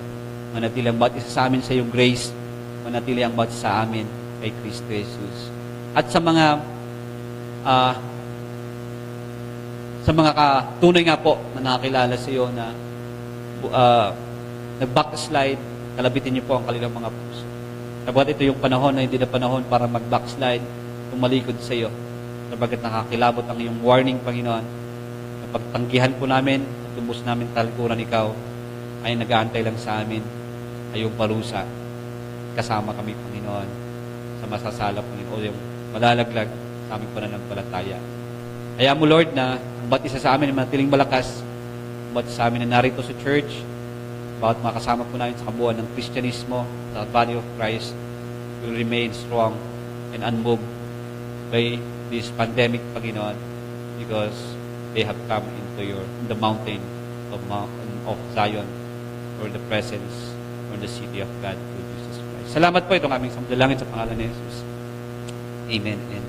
Manatili ang bawat isa sa amin sa iyong grace. Manatili ang bawat isa sa amin kay Kristo Jesus. At sa mga tunay nga po na nakakilala sa iyo na nag-backslide, kalabitin niyo po ang kanilang mga puso. Sabagat ito yung panahon na hindi na panahon para mag-backslide, tumalikod sa iyo. Sabagat nakakilabot ang iyong warning, Panginoon. Kapag tanggihan po namin at lubos namin talikuran ikaw, ay nag-aantay lang sa amin ay yung parusa. Kasama kami, Panginoon, sa masasala, Panginoon, yung malalaglag sa aming pananampalataya. Kaya mo, Lord, na ang bawat isa sa amin ay manatiling malakas, ang bawat isa sa amin na narito sa church, bawat makasama po namin sa kabuuan ng Kristyanismo, sa body of Christ, will remain strong and unmoved by this pandemic, Panginoon, because they have come into the mountain of Zion, or the presence, or the city of God through Jesus Christ. Salamat po itong aming samdalangin sa pangalan ni Jesus. Amen and